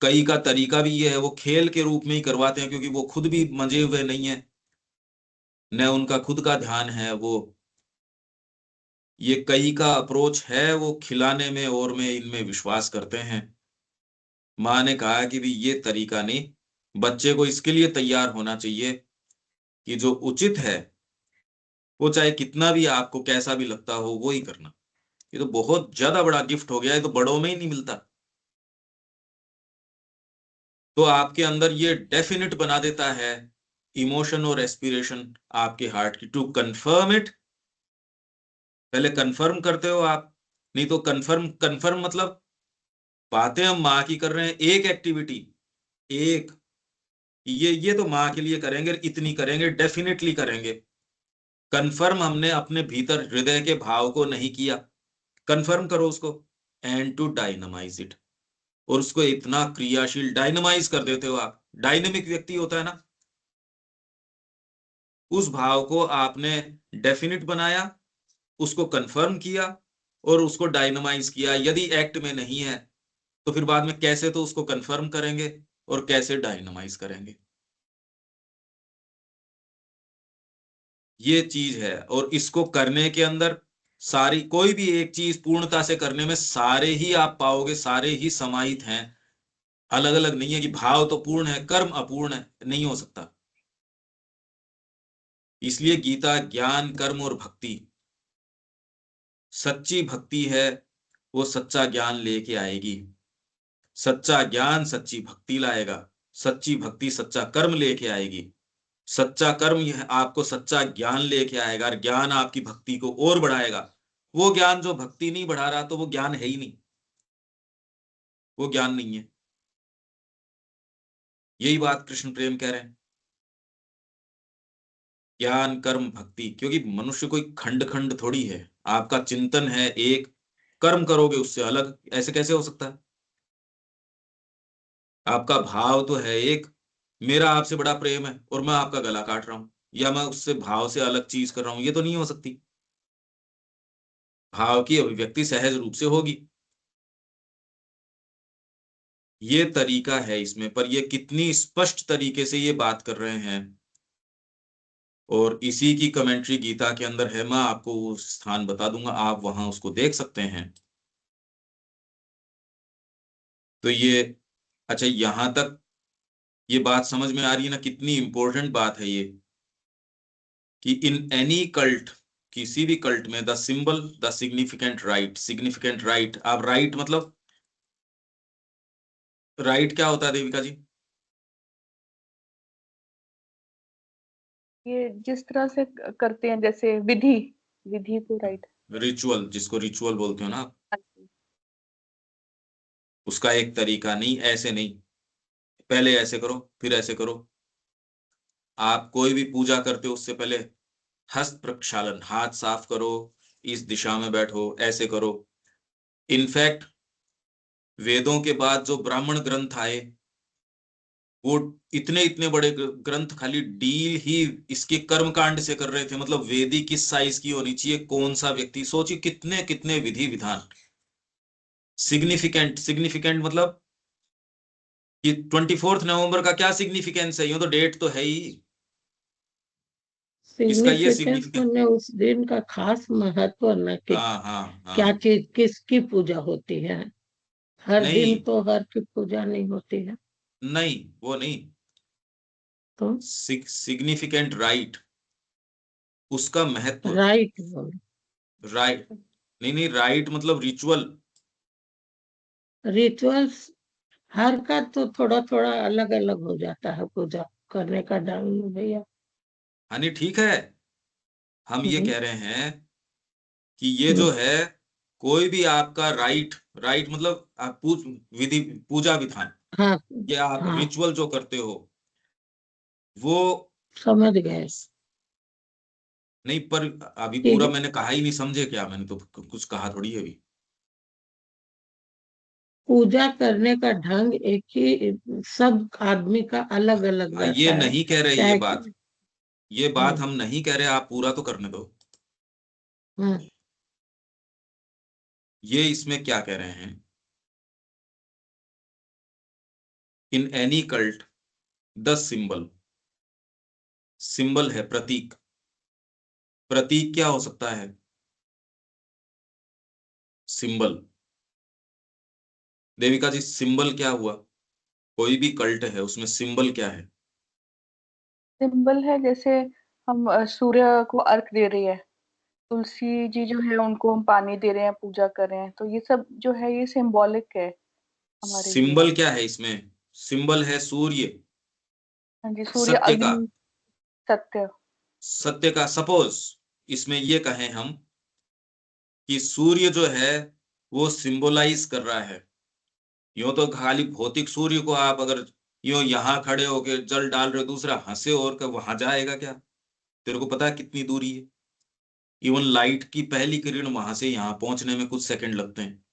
कई का तरीका भी ये है, वो खेल के रूप में ही करवाते हैं क्योंकि वो खुद भी मजे हुए नहीं है, न उनका खुद का ध्यान है। वो ये कई का अप्रोच है, वो खिलाने में और में इनमें विश्वास करते हैं। माँ ने कहा कि भी ये तरीका नहीं, बच्चे को इसके लिए तैयार होना चाहिए कि जो उचित है वो चाहे कितना भी आपको कैसा भी लगता हो वो ही करना। ये तो बहुत ज्यादा बड़ा गिफ्ट हो गया है, तो बड़ों में ही नहीं मिलता। तो आपके अंदर ये डेफिनेट बना देता है इमोशन और एस्पिरेशन आपके हार्ट की, टू कंफर्म इट। पहले कंफर्म करते हो आप, नहीं तो कंफर्म, कंफर्म मतलब बातें हम माँ की कर रहे हैं, एक एक्टिविटी, एक, ये तो माँ के लिए करेंगे, इतनी करेंगे, डेफिनेटली करेंगे। कंफर्म हमने अपने भीतर हृदय के भाव को नहीं किया, कंफर्म करो उसको, एंड टू डायनामाइज इट, और उसको इतना क्रियाशील डायनामाइज कर देते हो आप। डायनेमिक व्यक्ति होता है ना, उस भाव को आपने डेफिनिट बनाया, उसको कंफर्म किया और उसको डायनामाइज किया। यदि एक्ट में नहीं है तो फिर बाद में कैसे तो उसको कंफर्म करेंगे और कैसे डायनामाइज करेंगे, ये चीज है। और इसको करने के अंदर सारी, कोई भी एक चीज पूर्णता से करने में सारे ही आप पाओगे, सारे ही समाहित हैं, अलग अलग नहीं है कि भाव तो पूर्ण है कर्म अपूर्ण है, नहीं हो सकता। इसलिए गीता ज्ञान कर्म और भक्ति, सच्ची भक्ति है वो सच्चा ज्ञान लेके आएगी, सच्चा ज्ञान सच्ची भक्ति लाएगा, सच्ची भक्ति सच्चा कर्म लेके आएगी, सच्चा कर्म यह आपको सच्चा ज्ञान लेके आएगा, और ज्ञान आपकी भक्ति को और बढ़ाएगा। वो ज्ञान जो भक्ति नहीं बढ़ा रहा तो वो ज्ञान है ही नहीं, वो ज्ञान नहीं है। यही बात कृष्ण प्रेम कह रहे हैं, ज्ञान कर्म भक्ति। क्योंकि मनुष्य कोई खंड खंड थोड़ी है, आपका चिंतन है एक, कर्म करोगे उससे अलग, ऐसे कैसे हो सकता है? आपका भाव तो है एक, मेरा आपसे बड़ा प्रेम है और मैं आपका गला काट रहा हूं, या मैं उससे भाव से अलग चीज कर रहा हूं, ये तो नहीं हो सकती। भाव की अभिव्यक्ति सहज रूप से होगी, ये तरीका है इसमें। पर ये कितनी स्पष्ट तरीके से ये बात कर रहे हैं, और इसी की कमेंट्री गीता के अंदर है। मैं आपको वो स्थान बता दूंगा, आप वहां उसको देख सकते हैं। तो ये, अच्छा यहां तक ये बात समझ में आ रही है ना, कितनी इंपॉर्टेंट बात है ये, कि इन एनी कल्ट, किसी भी कल्ट में, the symbol the significant right, significant right, आप राइट मतलब, राइट क्या होता है देविका जी? ये जिस तरह से करते हैं, जैसे विधि, विधि को राइट। रिचुअल, जिसको रिचुअल बोलते हो ना आप, उसका एक तरीका नहीं, ऐसे नहीं पहले ऐसे करो फिर ऐसे करो। आप कोई भी पूजा करते हो उससे पहले हस्त प्रक्षालन, हाथ साफ करो, इस दिशा में बैठो, ऐसे करो। इनफैक्ट वेदों के बाद जो ब्राह्मण ग्रंथ आए, वो इतने इतने बड़े ग्रंथ खाली डील ही इसके कर्म कांड से कर रहे थे। मतलब वेदी किस साइज की होनी चाहिए, कौन सा व्यक्ति, सोचिए कितने कितने विधि विधान। सिग्निफिकेंट, सिग्निफिकेंट मतलब कि 24 नवंबर का क्या सिग्निफिकेंस है, यूं तो डेट तो है ही, इसका ये सिग्निफिकेंस सिग्निफिकेंस। मैंने उस दिन का खास महत्व न कि हाँ हाँ क्या हाँ। चीज किसकी पूजा होती है। हर दिन नहीं तो हर की पूजा नहीं होती है। नहीं, वो नहीं, तो सिग्निफिकेंट राइट, उसका महत्व। राइट बोलो। राइट, नहीं नहीं, राइट मतलब रिचुअल। रिचुअल्स हर का तो थोड़ा थोड़ा अलग अलग हो जाता है पूजा करने का ढंग भैया। हाँ नहीं ठीक है, हम ये हम्म, कह रहे हैं कि ये हम्म, जो है, कोई भी आपका राइट, राइट मतलब आप विधि, पूजा विधान, हाँ ये आप हाँ रिचुअल जो करते हो वो, समझ गए। नहीं पर अभी ठीक पूरा है। मैंने कहा ही नहीं, समझे क्या? मैंने तो कुछ कहा थोड़ी है अभी। पूजा करने का ढंग एक ही सब आदमी का अलग अलग ये रहता है। नहीं कह रहे, ये चाहे बात, ये बात हम्म, हम नहीं कह रहे, आप पूरा तो करने दो। हम्म, ये इसमें क्या कह रहे हैं, in any cult the symbol, symbol है प्रतीक, प्रतीक क्या हो सकता है? सिंबल, देविका जी सिंबल क्या हुआ? कोई भी कल्ट है उसमें सिंबल क्या है? सिंबल है, जैसे हम सूर्य को अर्घ दे रहे हैं, तुलसी जी जो है उनको हम पानी दे रहे हैं, पूजा कर रहे हैं, तो ये सब जो है ये सिंबॉलिक है हमारे लिए। सिंबल क्या है इसमें? सिंबल है सूर्य, हाँ जी, सूर्य सत्य का, अग्नि सत्य। सत्य का। सपोज इसमें ये कहें हम कि सूर्य जो है वो सिंबलाइज कर रहा है, यूं तो खाली भौतिक सूर्य को आप अगर यूं यहां खड़े होके जल डाल रहे हो, दूसरा हंसे और का वहां जाएगा क्या? तेरे को पता है कितनी दूरी है? इवन लाइट की पहली किरण वहां से यहाँ पहुंचने में कुछ सेकंड लगते हैं,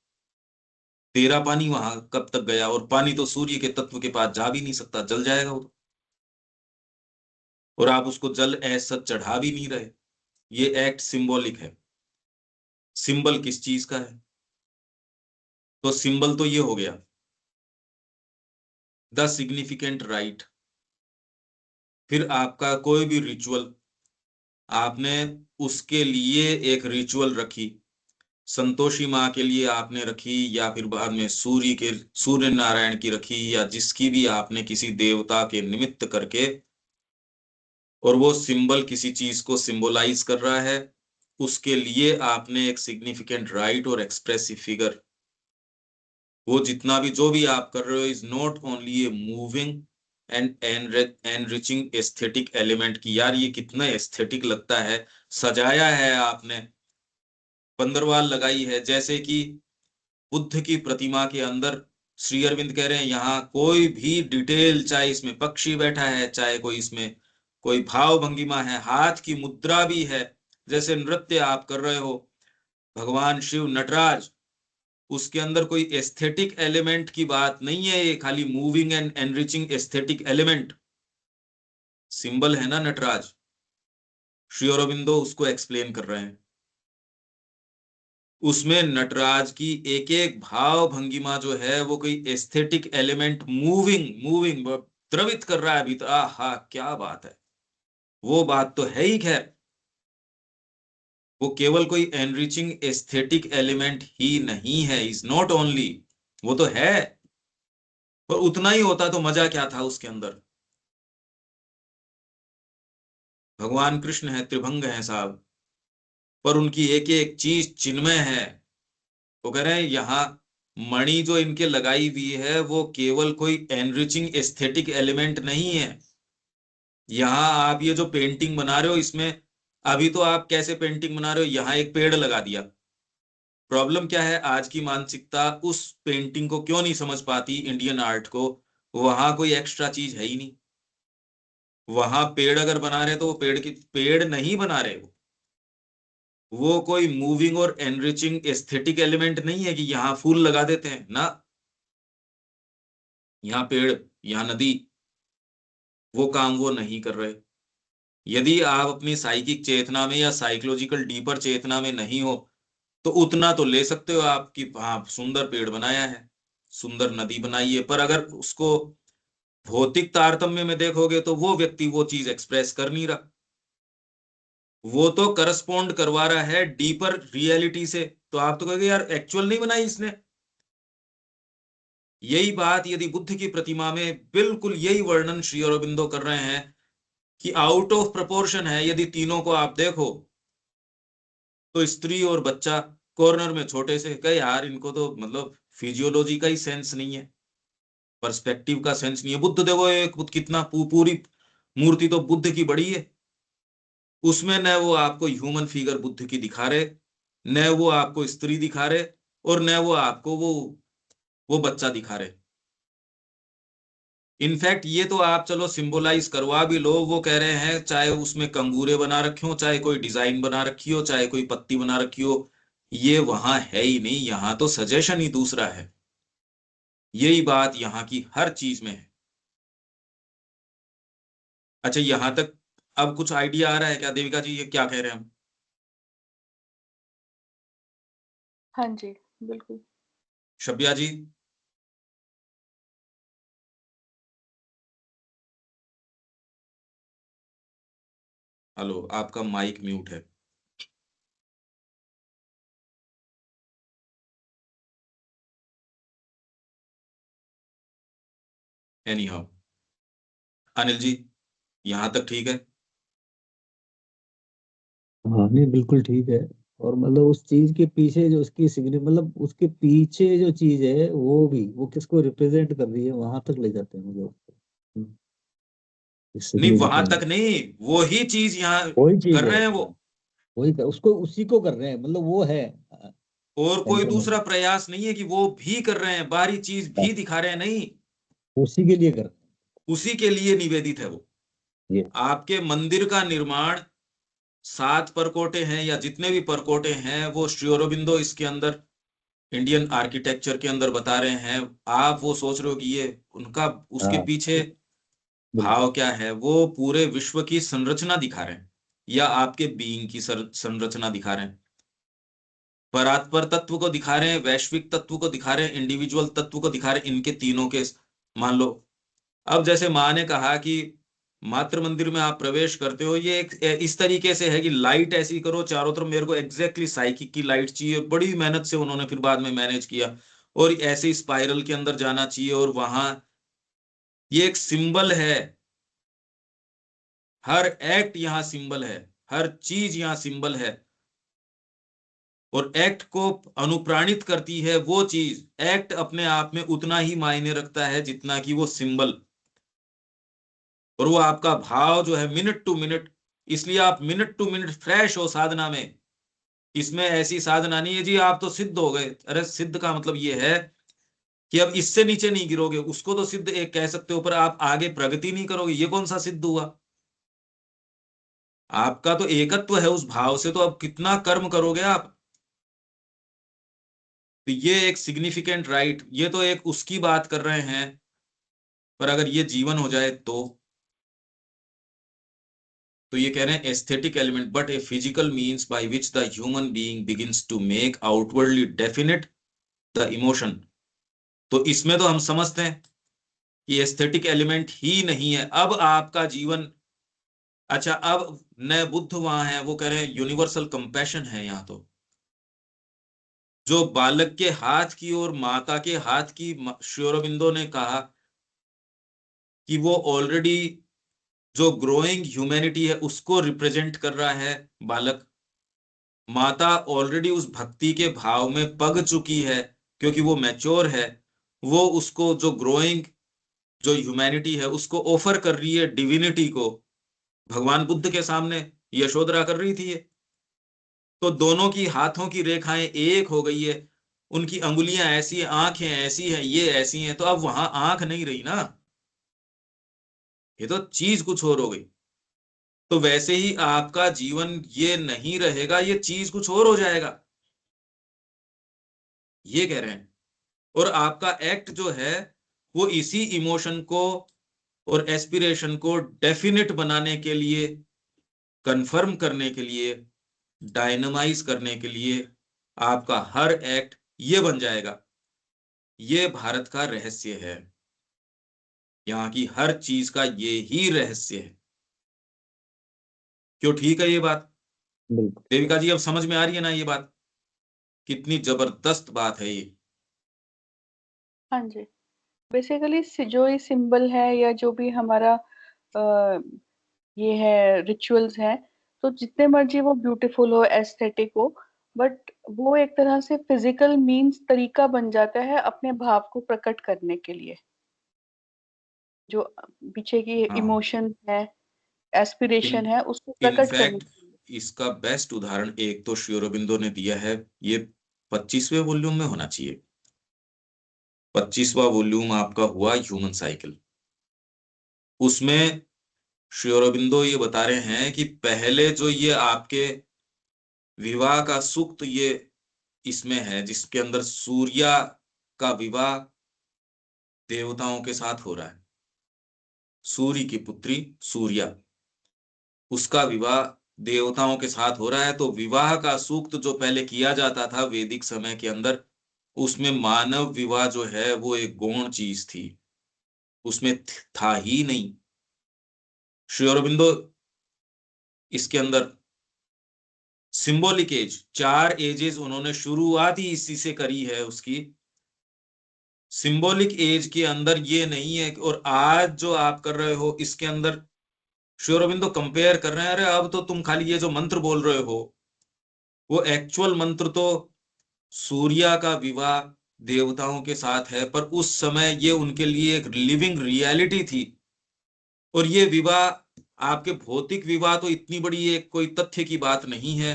तेरा पानी वहां कब तक गया? और पानी तो सूर्य के तत्व के पास जा भी नहीं सकता, जल जाएगा वो तो। और आप उसको जल ऐसा चढ़ा भी नहीं रहे, ये एक्ट सिंबॉलिक है। सिंबल किस चीज का है? तो सिंबल तो ये हो गया, द सिग्निफिकेंट राइट। फिर आपका कोई भी रिचुअल, आपने उसके लिए एक रिचुअल रखी, संतोषी माँ के लिए आपने रखी, या फिर बाद में सूर्य नारायण की रखी, या जिसकी भी आपने किसी देवता के निमित्त करके, और वो सिंबल किसी चीज को सिंबलाइज कर रहा है, उसके लिए आपने एक सिग्निफिकेंट राइट और एक्सप्रेसिव फिगर। वो जितना भी जो भी आप कर रहे हो is not only a moving and enriching aesthetic element की, यार ये कितना एस्थेटिक लगता है, सजाया है आपने, पंदरवाल लगाई है। जैसे कि बुद्ध की प्रतिमा के अंदर श्री अरविंद कह रहे हैं, यहाँ कोई भी डिटेल, चाहे इसमें पक्षी बैठा है, चाहे कोई इसमें कोई भाव भंगिमा है, हाथ की मुद्रा भी है, जैसे नृत्य आप कर रहे हो, भगवान शिव नटराज, उसके अंदर कोई एस्थेटिक एलिमेंट की बात नहीं है, ये खाली moving and enriching aesthetic element symbol है ना नटराज। श्री अरविंदो उसको एक्सप्लेन कर रहे हैं, उसमें नटराज की एक एक भाव भंगिमा जो है वो कोई एस्थेटिक एलिमेंट मूविंग मूविंग द्रवित कर रहा है भीतर। आहा क्या बात है, वो बात तो है ही। खैर वो केवल कोई एनरिचिंग एस्थेटिक एलिमेंट ही नहीं है, इज नॉट ओनली, वो तो है, पर उतना ही होता तो मजा क्या था उसके अंदर। भगवान कृष्ण है, त्रिभंग है साहब, पर उनकी एक एक चीज चिन्मय है। वो कह रहे हैं यहाँ मणि जो इनके लगाई हुई है वो केवल कोई एनरिचिंग एस्थेटिक एलिमेंट नहीं है। यहाँ आप ये जो पेंटिंग बना रहे हो, इसमें अभी तो आप कैसे पेंटिंग बना रहे हो, यहाँ एक पेड़ लगा दिया। प्रॉब्लम क्या है, आज की मानसिकता उस पेंटिंग को क्यों नहीं समझ पाती, इंडियन आर्ट को, वहां कोई एक्स्ट्रा चीज है ही नहीं। वहां पेड़ अगर बना रहे तो वो पेड़ की पेड़ नहीं बना रहे, वो कोई मूविंग और एनरिचिंग एस्थेटिक एलिमेंट नहीं है कि यहाँ फूल लगा देते हैं ना, यहाँ पेड़, यहाँ नदी, वो काम वो नहीं कर रहे। यदि आप अपनी साइकिक चेतना में या साइकोलॉजिकल डीपर चेतना में नहीं हो तो उतना तो ले सकते हो आप कि हाँ सुंदर पेड़ बनाया है, सुंदर नदी बनाई है, पर अगर उसको भौतिक तारतम्य में देखोगे तो वो व्यक्ति वो चीज एक्सप्रेस कर नहीं रहा, वो तो करस्पॉन्ड करवा रहा है डीपर रियलिटी से। तो आप तो कहोगे यार एक्चुअल नहीं बनाई इसने। यही बात यदि बुद्ध की प्रतिमा में बिल्कुल यही वर्णन श्री अरबिंदो कर रहे हैं कि आउट ऑफ प्रपोर्शन है। यदि तीनों को आप देखो तो स्त्री और बच्चा कॉर्नर में छोटे से, कहे यार इनको तो मतलब फिजियोलॉजी का ही सेंस नहीं है, पर्सपेक्टिव का सेंस नहीं है। बुद्ध देखो एक कितना पूरी मूर्ति तो बुद्ध की बड़ी है, उसमें न वो आपको ह्यूमन फिगर बुद्ध की दिखा रहे, न वो आपको स्त्री दिखा रहे, और न वो आपको वो बच्चा दिखा रहे। इनफैक्ट ये तो आप चलो सिंबलाइज करवा भी लो, वो कह रहे हैं चाहे उसमें कंगूरे बना रखे हो, चाहे कोई डिजाइन बना रखी हो, चाहे कोई पत्ती बना रखी हो, ये वहां है ही नहीं, यहाँ तो सजेशन ही दूसरा है। यही बात यहाँ की हर चीज में है। अच्छा यहां तक अब कुछ आइडिया आ रहा है क्या देविका जी, ये क्या कह रहे हैं हम? हाँ जी, बिल्कुल। शब्या जी? हेलो, आपका माइक म्यूट है। एनी हाउ, अनिल जी यहां तक ठीक है? हाँ नहीं बिल्कुल ठीक है। और मतलब उस चीज के पीछे जो उसकी सिग्निफिकेंस, मतलब उसके पीछे जो चीज है वो भी वो किसको रिप्रेजेंट कर रही है वहां तक ले जाते हैं मतलब। नहीं वहां सिग्निफिकेंस तक नहीं, वो ही चीज यहाँ वही चीज कर है। रहे हैं वो, वही उसको उसी को कर रहे हैं, मतलब वो है और कोई सेंटर में, दूसरा प्रयास नहीं है कि वो भी कर रहे हैं, बाहरी चीज भी दिखा रहे हैं, नहीं, उसी के लिए कर रहे उसी के लिए निवेदित है वो। हैं ये। आपके मंदिर का निर्माण 7 परकोटे हैं या जितने भी परकोटे हैं, वो श्री अरबिंदो इसके अंदर इंडियन आर्किटेक्चर के अंदर बता रहे हैं। आप वो सोच रहे हो कि ये उनका, उसके हाँ पीछे बिल्कुल। भाव क्या है, वो पूरे विश्व की संरचना दिखा रहे हैं, या आपके बीइंग की संरचना दिखा रहे हैं, परात्पर तत्व को दिखा रहे हैं, वैश्विक तत्व को दिखा रहे हैं, इंडिविजुअल तत्व को दिखा रहे हैं, इनके तीनों के मान लो अब जैसे माँ ने कहा कि मातृ मंदिर में आप प्रवेश करते हो, ये एक इस तरीके से है कि लाइट ऐसी करो चारों तरफ, मेरे को एग्जैक्टली साइकिक की लाइट चाहिए, बड़ी मेहनत से उन्होंने फिर बाद में मैनेज किया, और ऐसे स्पाइरल के अंदर जाना चाहिए, और वहां ये एक सिंबल है, हर एक्ट यहां सिंबल है, हर चीज यहां सिंबल है, और एक्ट को अनुप्राणित करती है वो चीज। एक्ट अपने आप में उतना ही मायने रखता है जितना कि वो सिंबल, और वो आपका भाव जो है मिनट टू मिनट, इसलिए आप मिनट टू मिनट फ्रेश हो साधना में। इसमें ऐसी साधना नहीं है जी आप तो सिद्ध हो गए, अरे सिद्ध का मतलब ये है कि अब इससे नीचे नहीं गिरोगे, उसको तो सिद्ध एक कह सकते हो, पर आप आगे प्रगति नहीं करोगे, ये कौन सा सिद्ध हुआ? आपका तो एकत्व है उस भाव से, तो अब कितना कर्म करोगे आप? तो ये एक सिग्निफिकेंट राइट, ये तो एक उसकी बात कर रहे हैं, पर अगर ये जीवन हो जाए तो ये कह रहे हैं aesthetic element but a physical means by which the human being begins to make outwardly definite the emotion. तो इसमें तो हम समझते हैं कि एस्थेटिक एलिमेंट ही नहीं है अब आपका जीवन। अच्छा, अब नए बुद्ध वहां है, वो कह रहे हैं यूनिवर्सल कंपैशन है यहाँ तो। जो बालक के हाथ की और माता के हाथ की, श्री अरबिंदो ने कहा कि वो ऑलरेडी जो ग्रोइंग ह्यूमैनिटी है उसको रिप्रेजेंट कर रहा है बालक। माता ऑलरेडी उस भक्ति के भाव में पग चुकी है क्योंकि वो मैच्योर है, वो उसको जो ग्रोइंग जो ह्यूमैनिटी है उसको ऑफर कर रही है डिविनिटी को। भगवान बुद्ध के सामने यशोधरा कर रही थी ये, तो दोनों की हाथों की रेखाएं एक हो गई है, उनकी अंगुलियां ऐसी है, आंखें ऐसी हैं, ये ऐसी हैं, तो अब वहां आंख नहीं रही ना, ये तो चीज कुछ और हो गई। तो वैसे ही आपका जीवन ये नहीं रहेगा, ये चीज कुछ और हो जाएगा, ये कह रहे हैं। और आपका एक्ट जो है वो इसी इमोशन को और एस्पिरेशन को डेफिनेट बनाने के लिए, कंफर्म करने के लिए, डायनामाइज करने के लिए आपका हर एक्ट ये बन जाएगा। ये भारत का रहस्य है, यहाँ की हर चीज का ये ही रहस्य है। क्यों ठीक है ये बात? बिल्कुल। देविका जी अब समझ में आ रही है ना ये बात? कितनी जबरदस्त बात है ये। हाँ जी। बेसिकली जो ये सिंबल है या जो भी हमारा अ, ये है रिचुअल्स हैं, तो जितने मर्जी वो ब्यूटीफुल हो, एस्थेटिक हो, बट वो एक तरह से फिजिकल मींस तरीका बन जाता है अपने भाव को प्रकट करने के लिए, जो पीछे की हाँ, इमोशन है, इन एस्पिरेशन है, उसको प्रकट करने इनफैक्ट के लिए। इसका बेस्ट उदाहरण एक तो श्री अरबिंदो ने दिया है, ये 25वें वॉल्यूम में होना चाहिए, 25वां वॉल्यूम आपका हुआ ह्यूमन साइकिल। उसमें श्री अरबिंदो ये बता रहे हैं कि पहले जो ये आपके विवाह का सूक्त ये इसमें है, जिसके अंदर सूर्या का विवाह देवताओं के साथ हो रहा है, सूर्य की पुत्री सूर्या, उसका विवाह देवताओं के साथ हो रहा है। तो विवाह का सूक्त जो पहले किया जाता था वैदिक समय के अंदर, उसमें मानव विवाह जो है वो एक गौण चीज थी, उसमें था ही नहीं। श्री अरबिंदो इसके अंदर सिंबॉलिक एज, 4 एजेस उन्होंने शुरुआत ही इसी से करी है उसकी। सिंबॉलिक एज के अंदर ये नहीं है और आज जो आप कर रहे हो इसके अंदर श्री अरबिंदो कंपेयर कर रहे हैं, अरे अब तो तुम खाली ये जो मंत्र बोल रहे हो, वो एक्चुअल मंत्र तो सूर्या का विवाह देवताओं के साथ है, पर उस समय ये उनके लिए एक लिविंग रियलिटी थी। और ये विवाह आपके भौतिक विवाह तो इतनी बड़ी एक कोई तथ्य की बात नहीं है।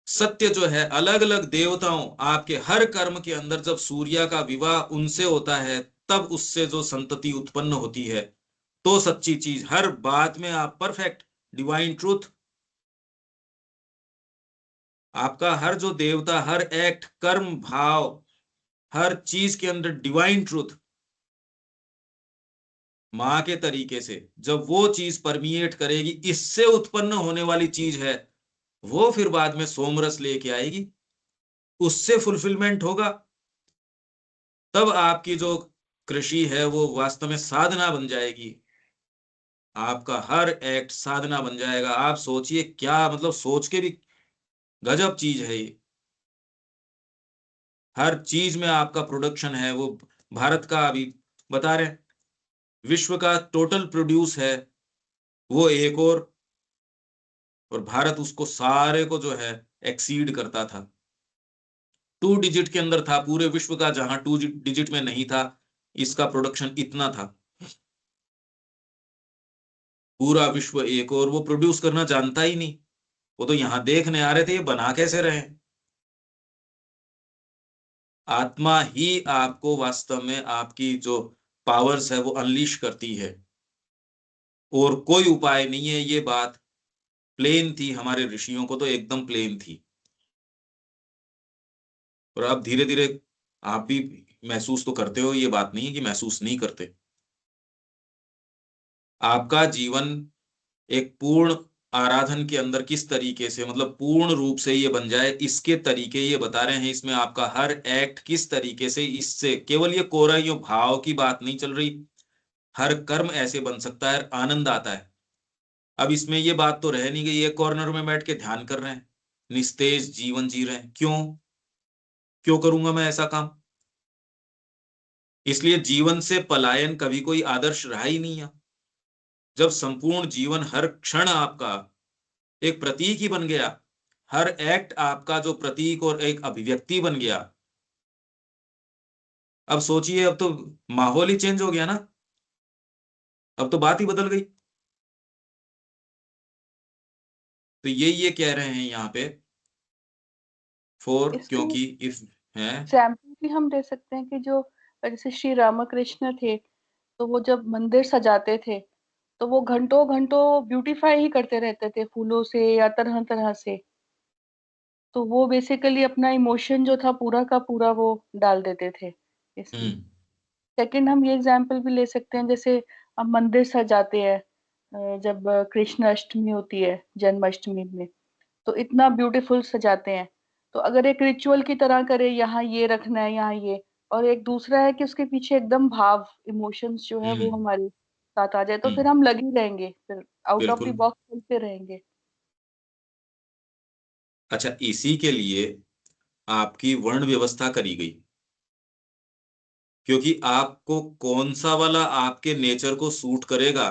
सत्य जो है अलग अलग देवताओं आपके हर कर्म के अंदर, जब सूर्या का विवाह उनसे होता है तब उससे जो संतति उत्पन्न होती है, तो सच्ची चीज, हर बात में आप परफेक्ट डिवाइन ट्रूथ, आपका हर जो देवता, हर एक्ट, कर्म, भाव, हर चीज के अंदर डिवाइन ट्रूथ मां के तरीके से जब वो चीज परमिएट करेगी, इससे उत्पन्न होने वाली चीज है, वो फिर बाद में सोमरस लेके आएगी, उससे फुलफिलमेंट होगा। तब आपकी जो कृषि है वो वास्तव में साधना बन जाएगी, आपका हर एक्ट साधना बन जाएगा। आप सोचिए क्या, मतलब सोच के भी गजब चीज है ये। हर चीज में आपका प्रोडक्शन है वो। भारत का अभी बता रहे हैं, विश्व का टोटल प्रोड्यूस है वो एक और भारत उसको सारे को जो है एक्सीड करता था। 2 डिजिट के अंदर था पूरे विश्व का, जहां 2 डिजिट में नहीं था, इसका प्रोडक्शन इतना था। पूरा विश्व एक और वो प्रोड्यूस करना जानता ही नहीं। वो तो यहां देखने आ रहे थे ये बना कैसे रहे। आत्मा ही आपको वास्तव में आपकी जो पावर्स है वो अनलीश करती है, और कोई उपाय नहीं है। ये बात प्लेन थी, हमारे ऋषियों को तो एकदम प्लेन थी। और अब धीरे धीरे आप भी महसूस तो करते हो, ये बात नहीं है कि महसूस नहीं करते। आपका जीवन एक पूर्ण आराधन के अंदर किस तरीके से, मतलब पूर्ण रूप से ये बन जाए, इसके तरीके ये बता रहे हैं। इसमें आपका हर एक्ट किस तरीके से, इससे केवल ये कोरा यो भाव की बात नहीं चल रही, हर कर्म ऐसे बन सकता है, आनंद आता है। अब इसमें ये बात तो रह नहीं गई ये कॉर्नर में बैठ के ध्यान कर रहे हैं, निस्तेज जीवन जी रहे हैं। क्यों क्यों करूंगा मैं ऐसा काम? इसलिए जीवन से पलायन कभी कोई आदर्श रहा ही नहीं है। जब संपूर्ण जीवन हर क्षण आपका एक प्रतीक ही बन गया, हर एक्ट आपका जो प्रतीक और एक अभिव्यक्ति बन गया। अब सोचिए, अब तो माहौल ही चेंज हो गया ना, अब तो बात ही बदल गई। तो ये कह रहे हैं यहाँ पे इसके क्योंकि इफ है। एग्जाम्पल भी हम दे सकते हैं कि जो जैसे श्री रामकृष्ण थे, तो वो जब मंदिर सजाते थे तो वो घंटों घंटों ब्यूटीफाई ही करते रहते थे फूलों से या तरह तरह से। तो वो बेसिकली अपना इमोशन जो था पूरा का पूरा वो डाल देते थे इसमें। हम्म सेकंड हम ये एग्जाम्पल भी ले सकते हैं, जैसे हम मंदिर सजाते हैं जब कृष्ण अष्टमी होती है जन्माष्टमी में, तो इतना ब्यूटीफुल सजाते हैं। तो अगर एक रिचुअल की तरह करे, यहाँ ये रखना है, यहाँ ये, और एक दूसरा है कि उसके पीछे एकदम भाव इमोशंस जो है वो हम्म हमारे साथ आ जाए, तो फिर हम्म हम लगे रहेंगे, फिर आउट ऑफ द बिल्कुल। बॉक्स चलते रहेंगे। अच्छा, इसी के लिए आपकी वर्ण व्यवस्था करी गई, क्योंकि आपको कौन सा वाला आपके नेचर को सूट करेगा,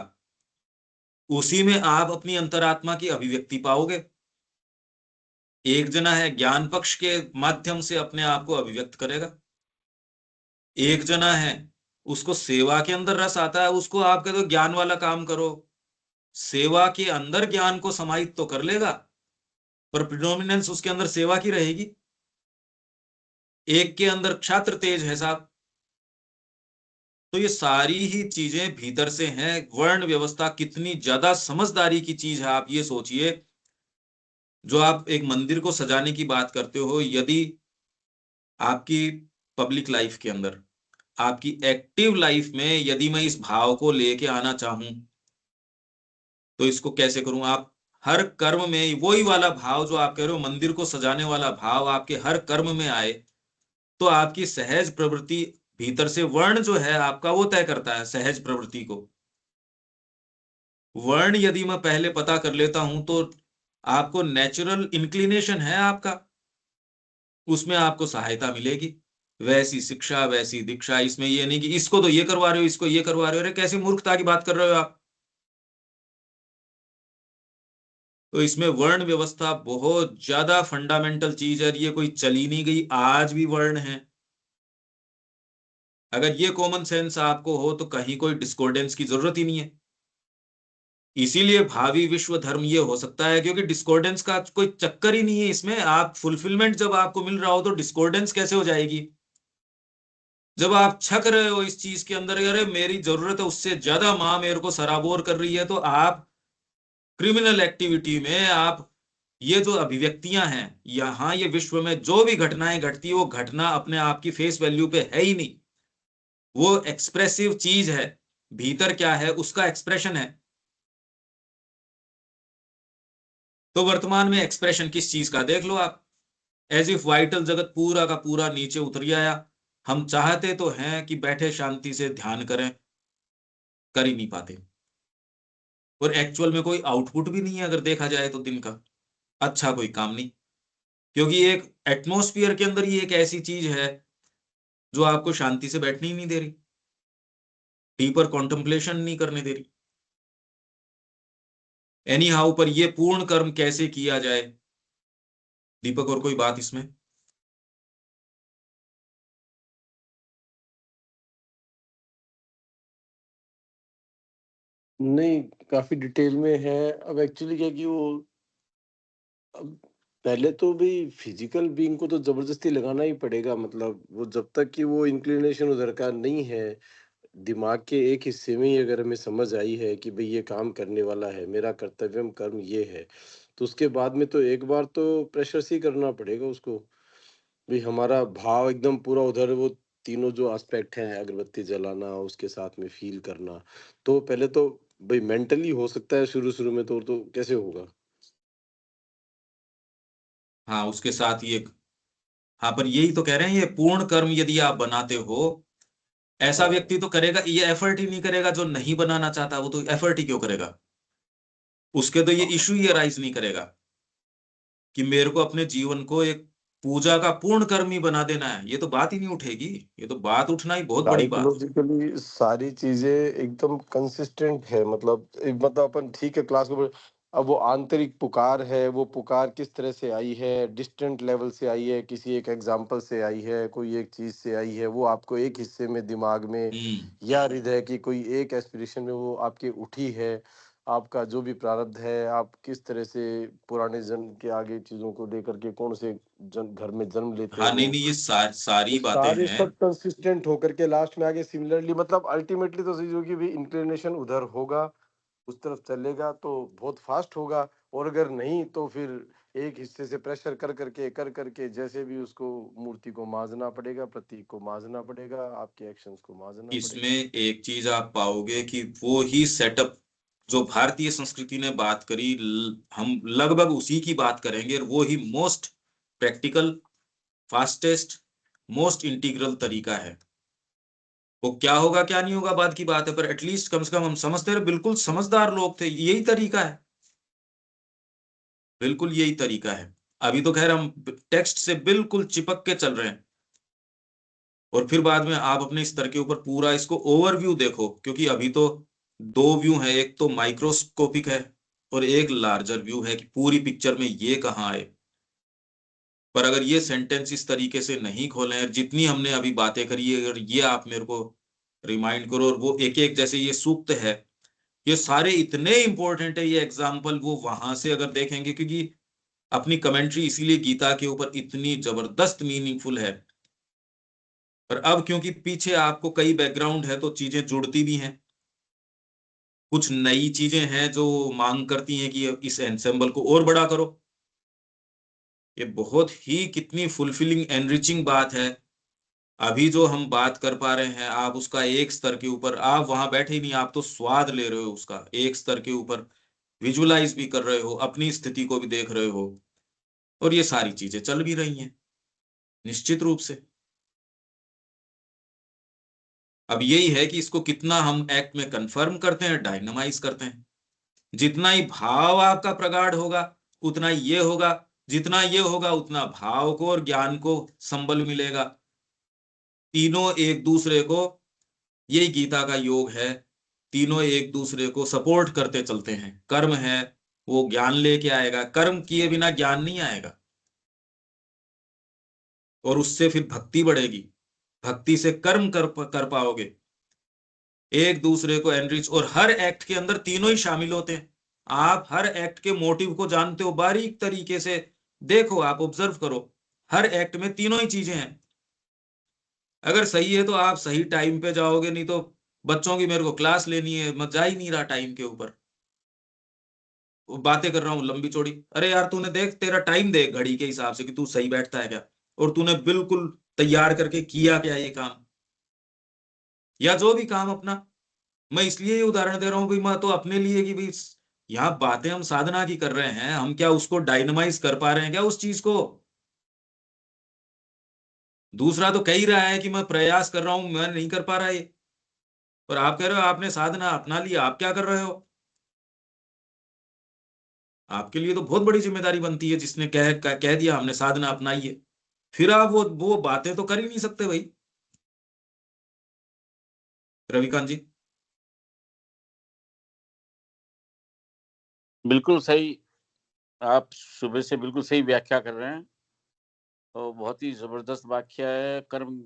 उसी में आप अपनी अंतरात्मा की अभिव्यक्ति पाओगे। एक जना है ज्ञान पक्ष के माध्यम से अपने आप को अभिव्यक्त करेगा, एक जना है उसको सेवा के अंदर रस आता है, उसको आप कह दो ज्ञान वाला काम करो, सेवा के अंदर ज्ञान को समाहित तो कर लेगा, पर प्रिडोमिनेंस उसके अंदर सेवा की रहेगी। एक के अंदर क्षात्र तेज है साहब। तो ये सारी ही चीजें भीतर से हैं। वर्ण व्यवस्था कितनी ज्यादा समझदारी की चीज है, आप ये सोचिए। जो आप एक मंदिर को सजाने की बात करते हो, यदि आपकी पब्लिक लाइफ के अंदर, आपकी एक्टिव लाइफ में यदि मैं इस भाव को लेके आना चाहूं, तो इसको कैसे करूं? आप हर कर्म में वही वाला भाव जो आप कह रहे हो, मंदिर को सजाने वाला भाव आपके हर कर्म में आए, तो आपकी सहज प्रवृत्ति भीतर से, वर्ण जो है आपका वो तय करता है सहज प्रवृत्ति को। वर्ण यदि मैं पहले पता कर लेता हूं, तो आपको नेचुरल इंक्लिनेशन है आपका, उसमें आपको सहायता मिलेगी। वैसी शिक्षा वैसी दीक्षा, इसमें ये नहीं कि इसको तो ये करवा रहे हो, इसको ये करवा रहे हो। अरे कैसी मूर्खता की बात कर रहे हो आप। तो इसमें वर्ण व्यवस्था बहुत ज्यादा फंडामेंटल चीज है, ये कोई चली नहीं गई, आज भी वर्ण है। अगर ये कॉमन सेंस आपको हो तो कहीं कोई डिस्कॉर्डेंस की जरूरत ही नहीं है। इसीलिए भावी विश्व धर्म ये हो सकता है, क्योंकि डिस्कॉर्डेंस का कोई चक्कर ही नहीं है इसमें। आप फुलफिलमेंट जब आपको मिल रहा हो तो डिस्कॉर्डेंस कैसे हो जाएगी? जब आप छक रहे हो इस चीज के अंदर, अरे मेरी जरूरत है उससे ज्यादा माँ मेरे को सराबोर कर रही है, तो आप क्रिमिनल एक्टिविटी में आप, ये जो अभिव्यक्तियां हैं यहाँ, ये विश्व में जो भी घटनाएं घटती है, वो घटना अपने आप की फेस वैल्यू पे है ही नहीं। वो एक्सप्रेसिव चीज है, भीतर क्या है उसका एक्सप्रेशन है। तो वर्तमान में एक्सप्रेशन किस चीज का देख लो आप। एज इफ वाइटल जगत पूरा का पूरा नीचे उतर गया, हम चाहते तो हैं कि बैठे शांति से ध्यान करें, कर ही नहीं पाते। और एक्चुअल में कोई आउटपुट भी नहीं है अगर देखा जाए तो दिन का, अच्छा कोई काम नहीं। क्योंकि एक एटमॉस्फेयर के अंदर ही एक ऐसी चीज है जो आपको शांति से बैठने ही नहीं दे रही, डीपर कॉन्टेम्पलेशन नहीं करने दे रही। एनी हाउ, पर ये पूर्ण कर्म कैसे किया जाए दीपक, और कोई बात इसमें? नहीं, काफी डिटेल में है। अब एक्चुअली क्या कि वो अब पहले तो भी फिजिकल बीइंग को तो जबरदस्ती लगाना ही पड़ेगा, मतलब वो जब तक कि वो इंक्लिनेशन उधर का नहीं है, दिमाग के एक हिस्से में ही अगर हमें समझ आई है कि भाई ये काम करने वाला है, मेरा कर्तव्यम कर्म ये है, तो उसके बाद में तो एक बार तो प्रेशर से ही करना पड़ेगा उसको। भाई हमारा भाव एकदम पूरा उधर, वो तीनों जो एस्पेक्ट हैं, अगरबत्ती जलाना, उसके साथ में फील करना, तो पहले तो भाई मेंटली हो सकता है शुरू शुरू में, तो कैसे होगा? हाँ, उसके साथ ये, हाँ, पर यही तो कह रहे हैं, ये पूर्ण कर्म यदि आप बनाते हो, ऐसा हाँ, व्यक्ति तो करेगा, ये एफर्ट ही नहीं करेगा। जो नहीं बनाना चाहता वो तो एफर्ट ही क्यों करेगा? उसके तो ये हाँ, इशू ही अराइज नहीं करेगा कि मेरे को अपने जीवन को एक पूजा का पूर्ण कर्म ही बना देना है। ये तो बात ही नहीं उठेगी। ये तो बात उठना ही बहुत बड़ी बात है। साइकोलॉजिकली सारी चीजें एकदम कंसिस्टेंट है, मतलब अपन ठीक है क्लास को, अब वो आंतरिक पुकार है, वो पुकार किस तरह से आई है, डिस्टेंट लेवल से आई है, किसी एक एग्जाम्पल से आई है, कोई एक चीज से आई है, वो आपको एक हिस्से में दिमाग में हम्म। या हृदय की कोई एक एस्पिरेशन में वो आपके उठी है। आपका जो भी प्रारब्ध है, आप किस तरह से पुराने जन्म के आगे चीजों को लेकर के कौन से घर में जन्म लेते हाँ, नहीं हो, नहीं, ये वो सारी बातें सारे हैं। सब कंसिस्टेंट होकर के लास्ट में आगे सिमिलरली, मतलब अल्टीमेटली तो चीज होगी भी, इंक्लिनेशन उधर होगा, उस तरफ चलेगा तो बहुत फास्ट होगा, और अगर नहीं तो फिर एक हिस्से से प्रेशर कर करके जैसे भी उसको मूर्ति को मांझना पड़ेगा, प्रतीक को मांझना पड़ेगा, आपके एक्शंस को मांझना इसमें पड़ेगा। एक चीज आप पाओगे कि वो ही सेटअप जो भारतीय संस्कृति ने बात करी, हम लगभग उसी की बात करेंगे, और वो ही most practical, fastest, most integral तरीका है। वो क्या होगा क्या नहीं होगा बात की बात है, पर एटलीस्ट कम से कम हम समझते रहे, बिल्कुल समझदार लोग थे, यही तरीका है, बिल्कुल यही तरीका है। अभी तो खैर हम टेक्स्ट से बिल्कुल चिपक के चल रहे हैं, और फिर बाद में आप अपने स्तर के ऊपर पूरा इसको ओवरव्यू देखो, क्योंकि अभी तो दो व्यू है, एक तो माइक्रोस्कोपिक है और एक लार्जर व्यू है कि पूरी पिक्चर में ये कहाँ आए। पर अगर ये सेंटेंस इस तरीके से नहीं खोले, और जितनी हमने अभी बातें करी है, और ये आप मेरे को रिमाइंड करो, और वो एक एक जैसे ये सूक्त है, ये सारे इतने इंपॉर्टेंट है, ये एग्जाम्पल वो वहां से अगर देखेंगे, क्योंकि अपनी कमेंट्री इसीलिए गीता के ऊपर इतनी जबरदस्त मीनिंगफुल है। पर अब क्योंकि पीछे आपको कई बैकग्राउंड है तो चीजें जुड़ती भी हैं, कुछ नई चीजें हैं जो मांग करती हैं कि इस एंसेम्बल को और बड़ा करो। ये बहुत ही कितनी फुलफिलिंग एनरिचिंग बात है। अभी जो हम बात कर पा रहे हैं, आप उसका एक स्तर के ऊपर, आप वहां बैठे ही नहीं, आप तो स्वाद ले रहे हो उसका एक स्तर के ऊपर, विजुलाइज भी कर रहे हो, अपनी स्थिति को भी देख रहे हो, और ये सारी चीजें चल भी रही हैं निश्चित रूप से। अब यही है कि इसको कितना हम एक्ट में कन्फर्म करते हैं, डायनामाइज करते हैं। जितना ही भाव आपका प्रगाढ़ होगा उतना ये होगा, जितना ये होगा उतना भाव को और ज्ञान को संबल मिलेगा। तीनों एक दूसरे को, यही गीता का योग है, तीनों एक दूसरे को सपोर्ट करते चलते हैं। कर्म है वो ज्ञान लेके आएगा, कर्म किए बिना ज्ञान नहीं आएगा, और उससे फिर भक्ति बढ़ेगी, भक्ति से कर्म कर पाओगे, एक दूसरे को एनरिच। और हर एक्ट के अंदर तीनों ही शामिल होते हैं। आप हर एक्ट के मोटिव को जानते हो, बारीक तरीके से देखो, आप ऑब्जर्व करो, हर एक्ट में तीनों ही चीजें हैं। अगर सही है तो आप सही टाइम पे जाओगे, नहीं तो बच्चों की मेरे को क्लास लेनी है, मैं जा ही नहीं रहा टाइम के ऊपर, वो बातें कर रहा हूँ लंबी चौड़ी। अरे यार, तूने देख, तेरा टाइम देख घड़ी के हिसाब से कि तू सही बैठता है क्या, और तूने बिल्कुल तैयार करके किया क्या ये काम, या जो भी काम अपना। मैं इसलिए ये उदाहरण दे रहा हूँ भाई, मैं तो अपने लिए कि भाई यहाँ बातें हम साधना की कर रहे हैं, हम क्या उसको डायनामाइज कर पा रहे हैं क्या उस चीज को? दूसरा तो कह ही रहा है कि मैं प्रयास कर रहा हूं, मैं नहीं कर पा रहा ये, और आप कह रहे हो आपने साधना अपना लिया, आप क्या कर रहे हो? आपके लिए तो बहुत बड़ी जिम्मेदारी बनती है, जिसने कह दिया हमने साधना अपनाई है, फिर आप वो बातें तो कर ही नहीं सकते भाई। रविकांत जी। बिल्कुल सही, आप सुबह से बिल्कुल सही व्याख्या कर रहे हैं, तो बहुत ही जबरदस्त वाक्य है। कर्म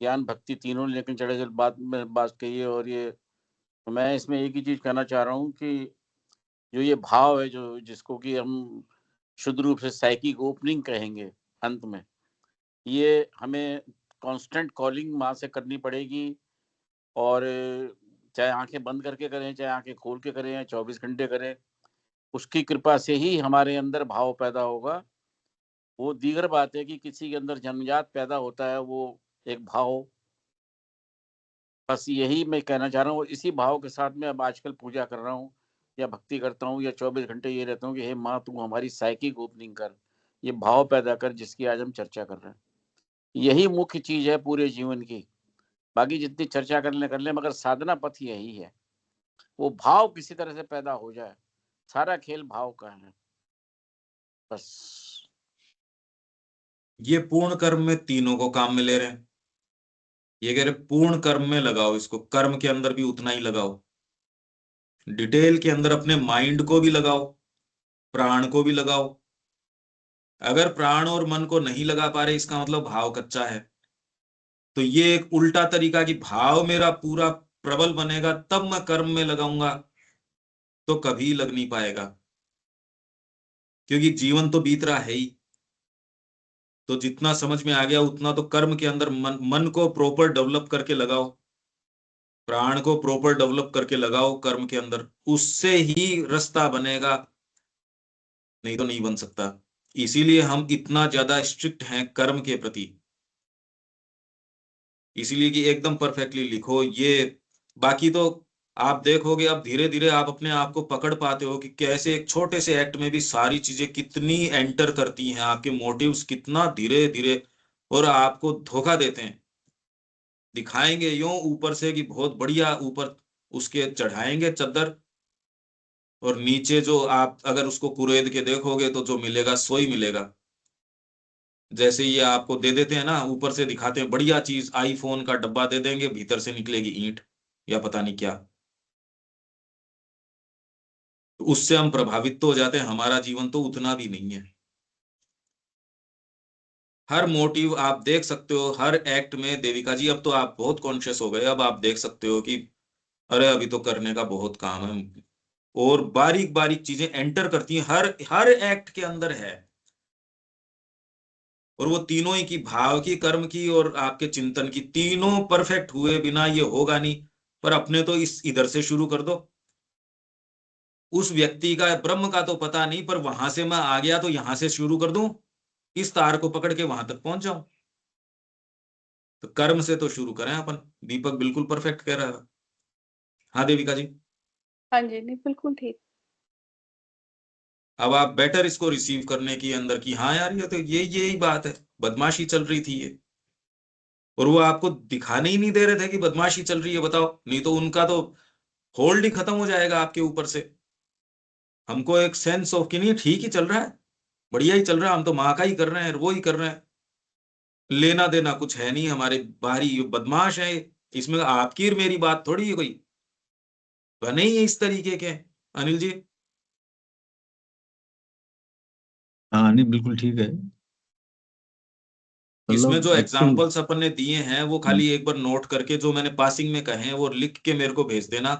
ज्ञान भक्ति तीनों लेकिन चढ़े जल बात में बात कही है। और ये तो मैं इसमें एक ही चीज कहना चाह रहा हूँ कि जो ये भाव है, जो जिसको कि हम शुद्ध रूप से साइकिक ओपनिंग कहेंगे अंत में, ये हमें कांस्टेंट कॉलिंग माँ से करनी पड़ेगी। और चाहे आंखें बंद करके करें, चाहे आंखें खोल के करें, 24 घंटे करें, उसकी कृपा से ही हमारे अंदर भाव पैदा होगा। वो दीगर बात है कि किसी के अंदर जन्मजात पैदा होता है वो एक भाव। बस यही मैं कहना चाह रहा हूँ। और इसी भाव के साथ में अब आजकल पूजा कर रहा हूँ या भक्ति करता हूँ या 24 घंटे ये रहता हूँ कि हे माँ, तू हमारी साइकिक ओपनिंग कर, ये भाव पैदा कर जिसकी आज हम चर्चा कर रहे हैं। यही मुख्य चीज है पूरे जीवन की। बाकी जितनी चर्चा कर ले, मगर साधना पथ यही है, वो भाव किसी तरह से पैदा हो जाए। सारा खेल भाव का है बस। ये पूर्ण कर्म में तीनों को काम में ले रहे हैं। ये कह रहे पूर्ण कर्म में लगाओ इसको, कर्म के अंदर भी उतना ही लगाओ, डिटेल के अंदर अपने माइंड को भी लगाओ, प्राण को भी लगाओ। अगर प्राण और मन को नहीं लगा पा रहे, इसका मतलब भाव कच्चा है। तो ये एक उल्टा तरीका कि भाव मेरा पूरा प्रबल बनेगा तब मैं कर्म में लगाऊंगा, तो कभी लग नहीं पाएगा, क्योंकि जीवन तो बीत रहा है ही। तो जितना समझ में आ गया उतना तो कर्म के अंदर मन को प्रॉपर डेवलप करके लगाओ, प्राण को प्रॉपर डेवलप करके लगाओ कर्म के अंदर, उससे ही रास्ता बनेगा, नहीं तो नहीं बन सकता। इसीलिए हम इतना ज्यादा स्ट्रिक्ट हैं कर्म के प्रति, इसीलिए कि एकदम परफेक्टली लिखो ये। बाकी तो आप देखोगे अब धीरे धीरे आप अपने आप को पकड़ पाते हो कि कैसे एक छोटे से एक्ट में भी सारी चीजें कितनी एंटर करती हैं, आपके मोटिव्स कितना धीरे धीरे, और आपको धोखा देते हैं। दिखाएंगे यूं ऊपर से कि बहुत बढ़िया, ऊपर उसके चढ़ाएंगे चद्दर, और नीचे जो आप अगर उसको कुरेद के देखोगे तो जो मिलेगा सो ही मिलेगा। जैसे ये आपको दे देते हैं ना, ऊपर से दिखाते हैं बढ़िया चीज, आईफोन का डब्बा दे देंगे, भीतर से निकलेगी ईंट या पता नहीं क्या। तो उससे हम प्रभावित तो हो जाते हैं, हमारा जीवन तो उतना भी नहीं है। हर मोटिव आप देख सकते हो, हर एक्ट में देविका जी अब तो आप बहुत कॉन्शियस हो गए, अब आप देख सकते हो कि अरे अभी तो करने का बहुत काम है, और बारीक बारीक चीजें एंटर करती हैं, हर हर एक्ट के अंदर है। और वो तीनों ही की, भाव की, कर्म की और आपके चिंतन की, तीनों परफेक्ट हुए बिना ये होगा नहीं। पर अपने तो इस इधर से शुरू कर दो। उस व्यक्ति का ब्रह्म का तो पता नहीं, पर वहां से मैं आ गया तो यहां से शुरू कर दूं, इस तार को पकड़ के वहां तक पहुंच जाऊं। तो कर्म से तो शुरू करें अपन। दीपक बिल्कुल परफेक्ट कह रहा था। हाँ देविका जी। हाँ जी, नहीं बिल्कुल ठीक। अब आप बेटर इसको रिसीव करने की अंदर की, हाँ यार ये तो यही बात है, बदमाशी चल रही थी ये, और वो आपको दिखाने ही नहीं दे रहे थे कि बदमाशी चल रही है, बताओ, नहीं तो उनका तो होल्ड ही खत्म हो जाएगा आपके ऊपर से। हमको एक सेंस ऑफ कि नहीं ठीक ही चल रहा है, बढ़िया ही चल रहा है, हम तो माँ का ही कर रहे हैं, वो ही कर रहे हैं, लेना देना कुछ है नहीं हमारे, बाहरी ये बदमाश है, इसमें आपकी और मेरी बात थोड़ी है, कोई बने ही इस तरीके के। अनिल जी। हाँ नहीं बिल्कुल ठीक है। इसमें मतलब जो एक्चुअल एग्जाम्पल्स अपन ने दिए हैं वो खाली एक बार नोट करके, जो मैंने पासिंग में कहे हैं वो लिख के मेरे को भेज देना,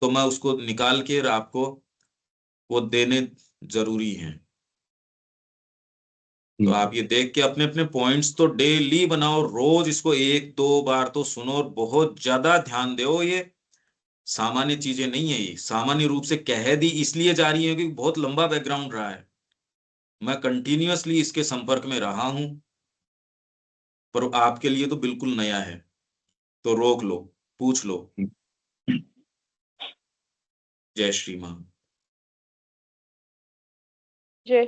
तो मैं उसको निकाल के आपको वो देने जरूरी हैं। तो आप ये देख के अपने अपने पॉइंट्स तो डेली बनाओ, रोज इसको एक दो बार तो सुनो, और बहुत ज्यादा ध्यान दो। ये सामान्य चीजें नहीं है, ये सामान्य रूप से कह दी इसलिए जा रही है क्योंकि बहुत लंबा बैकग्राउंड रहा है, मैं कंटिन्यूअसली इसके संपर्क में रहा हूं, पर आपके लिए तो बिल्कुल नया है। तो रोक लो, पूछ लो। जय श्री मां। जय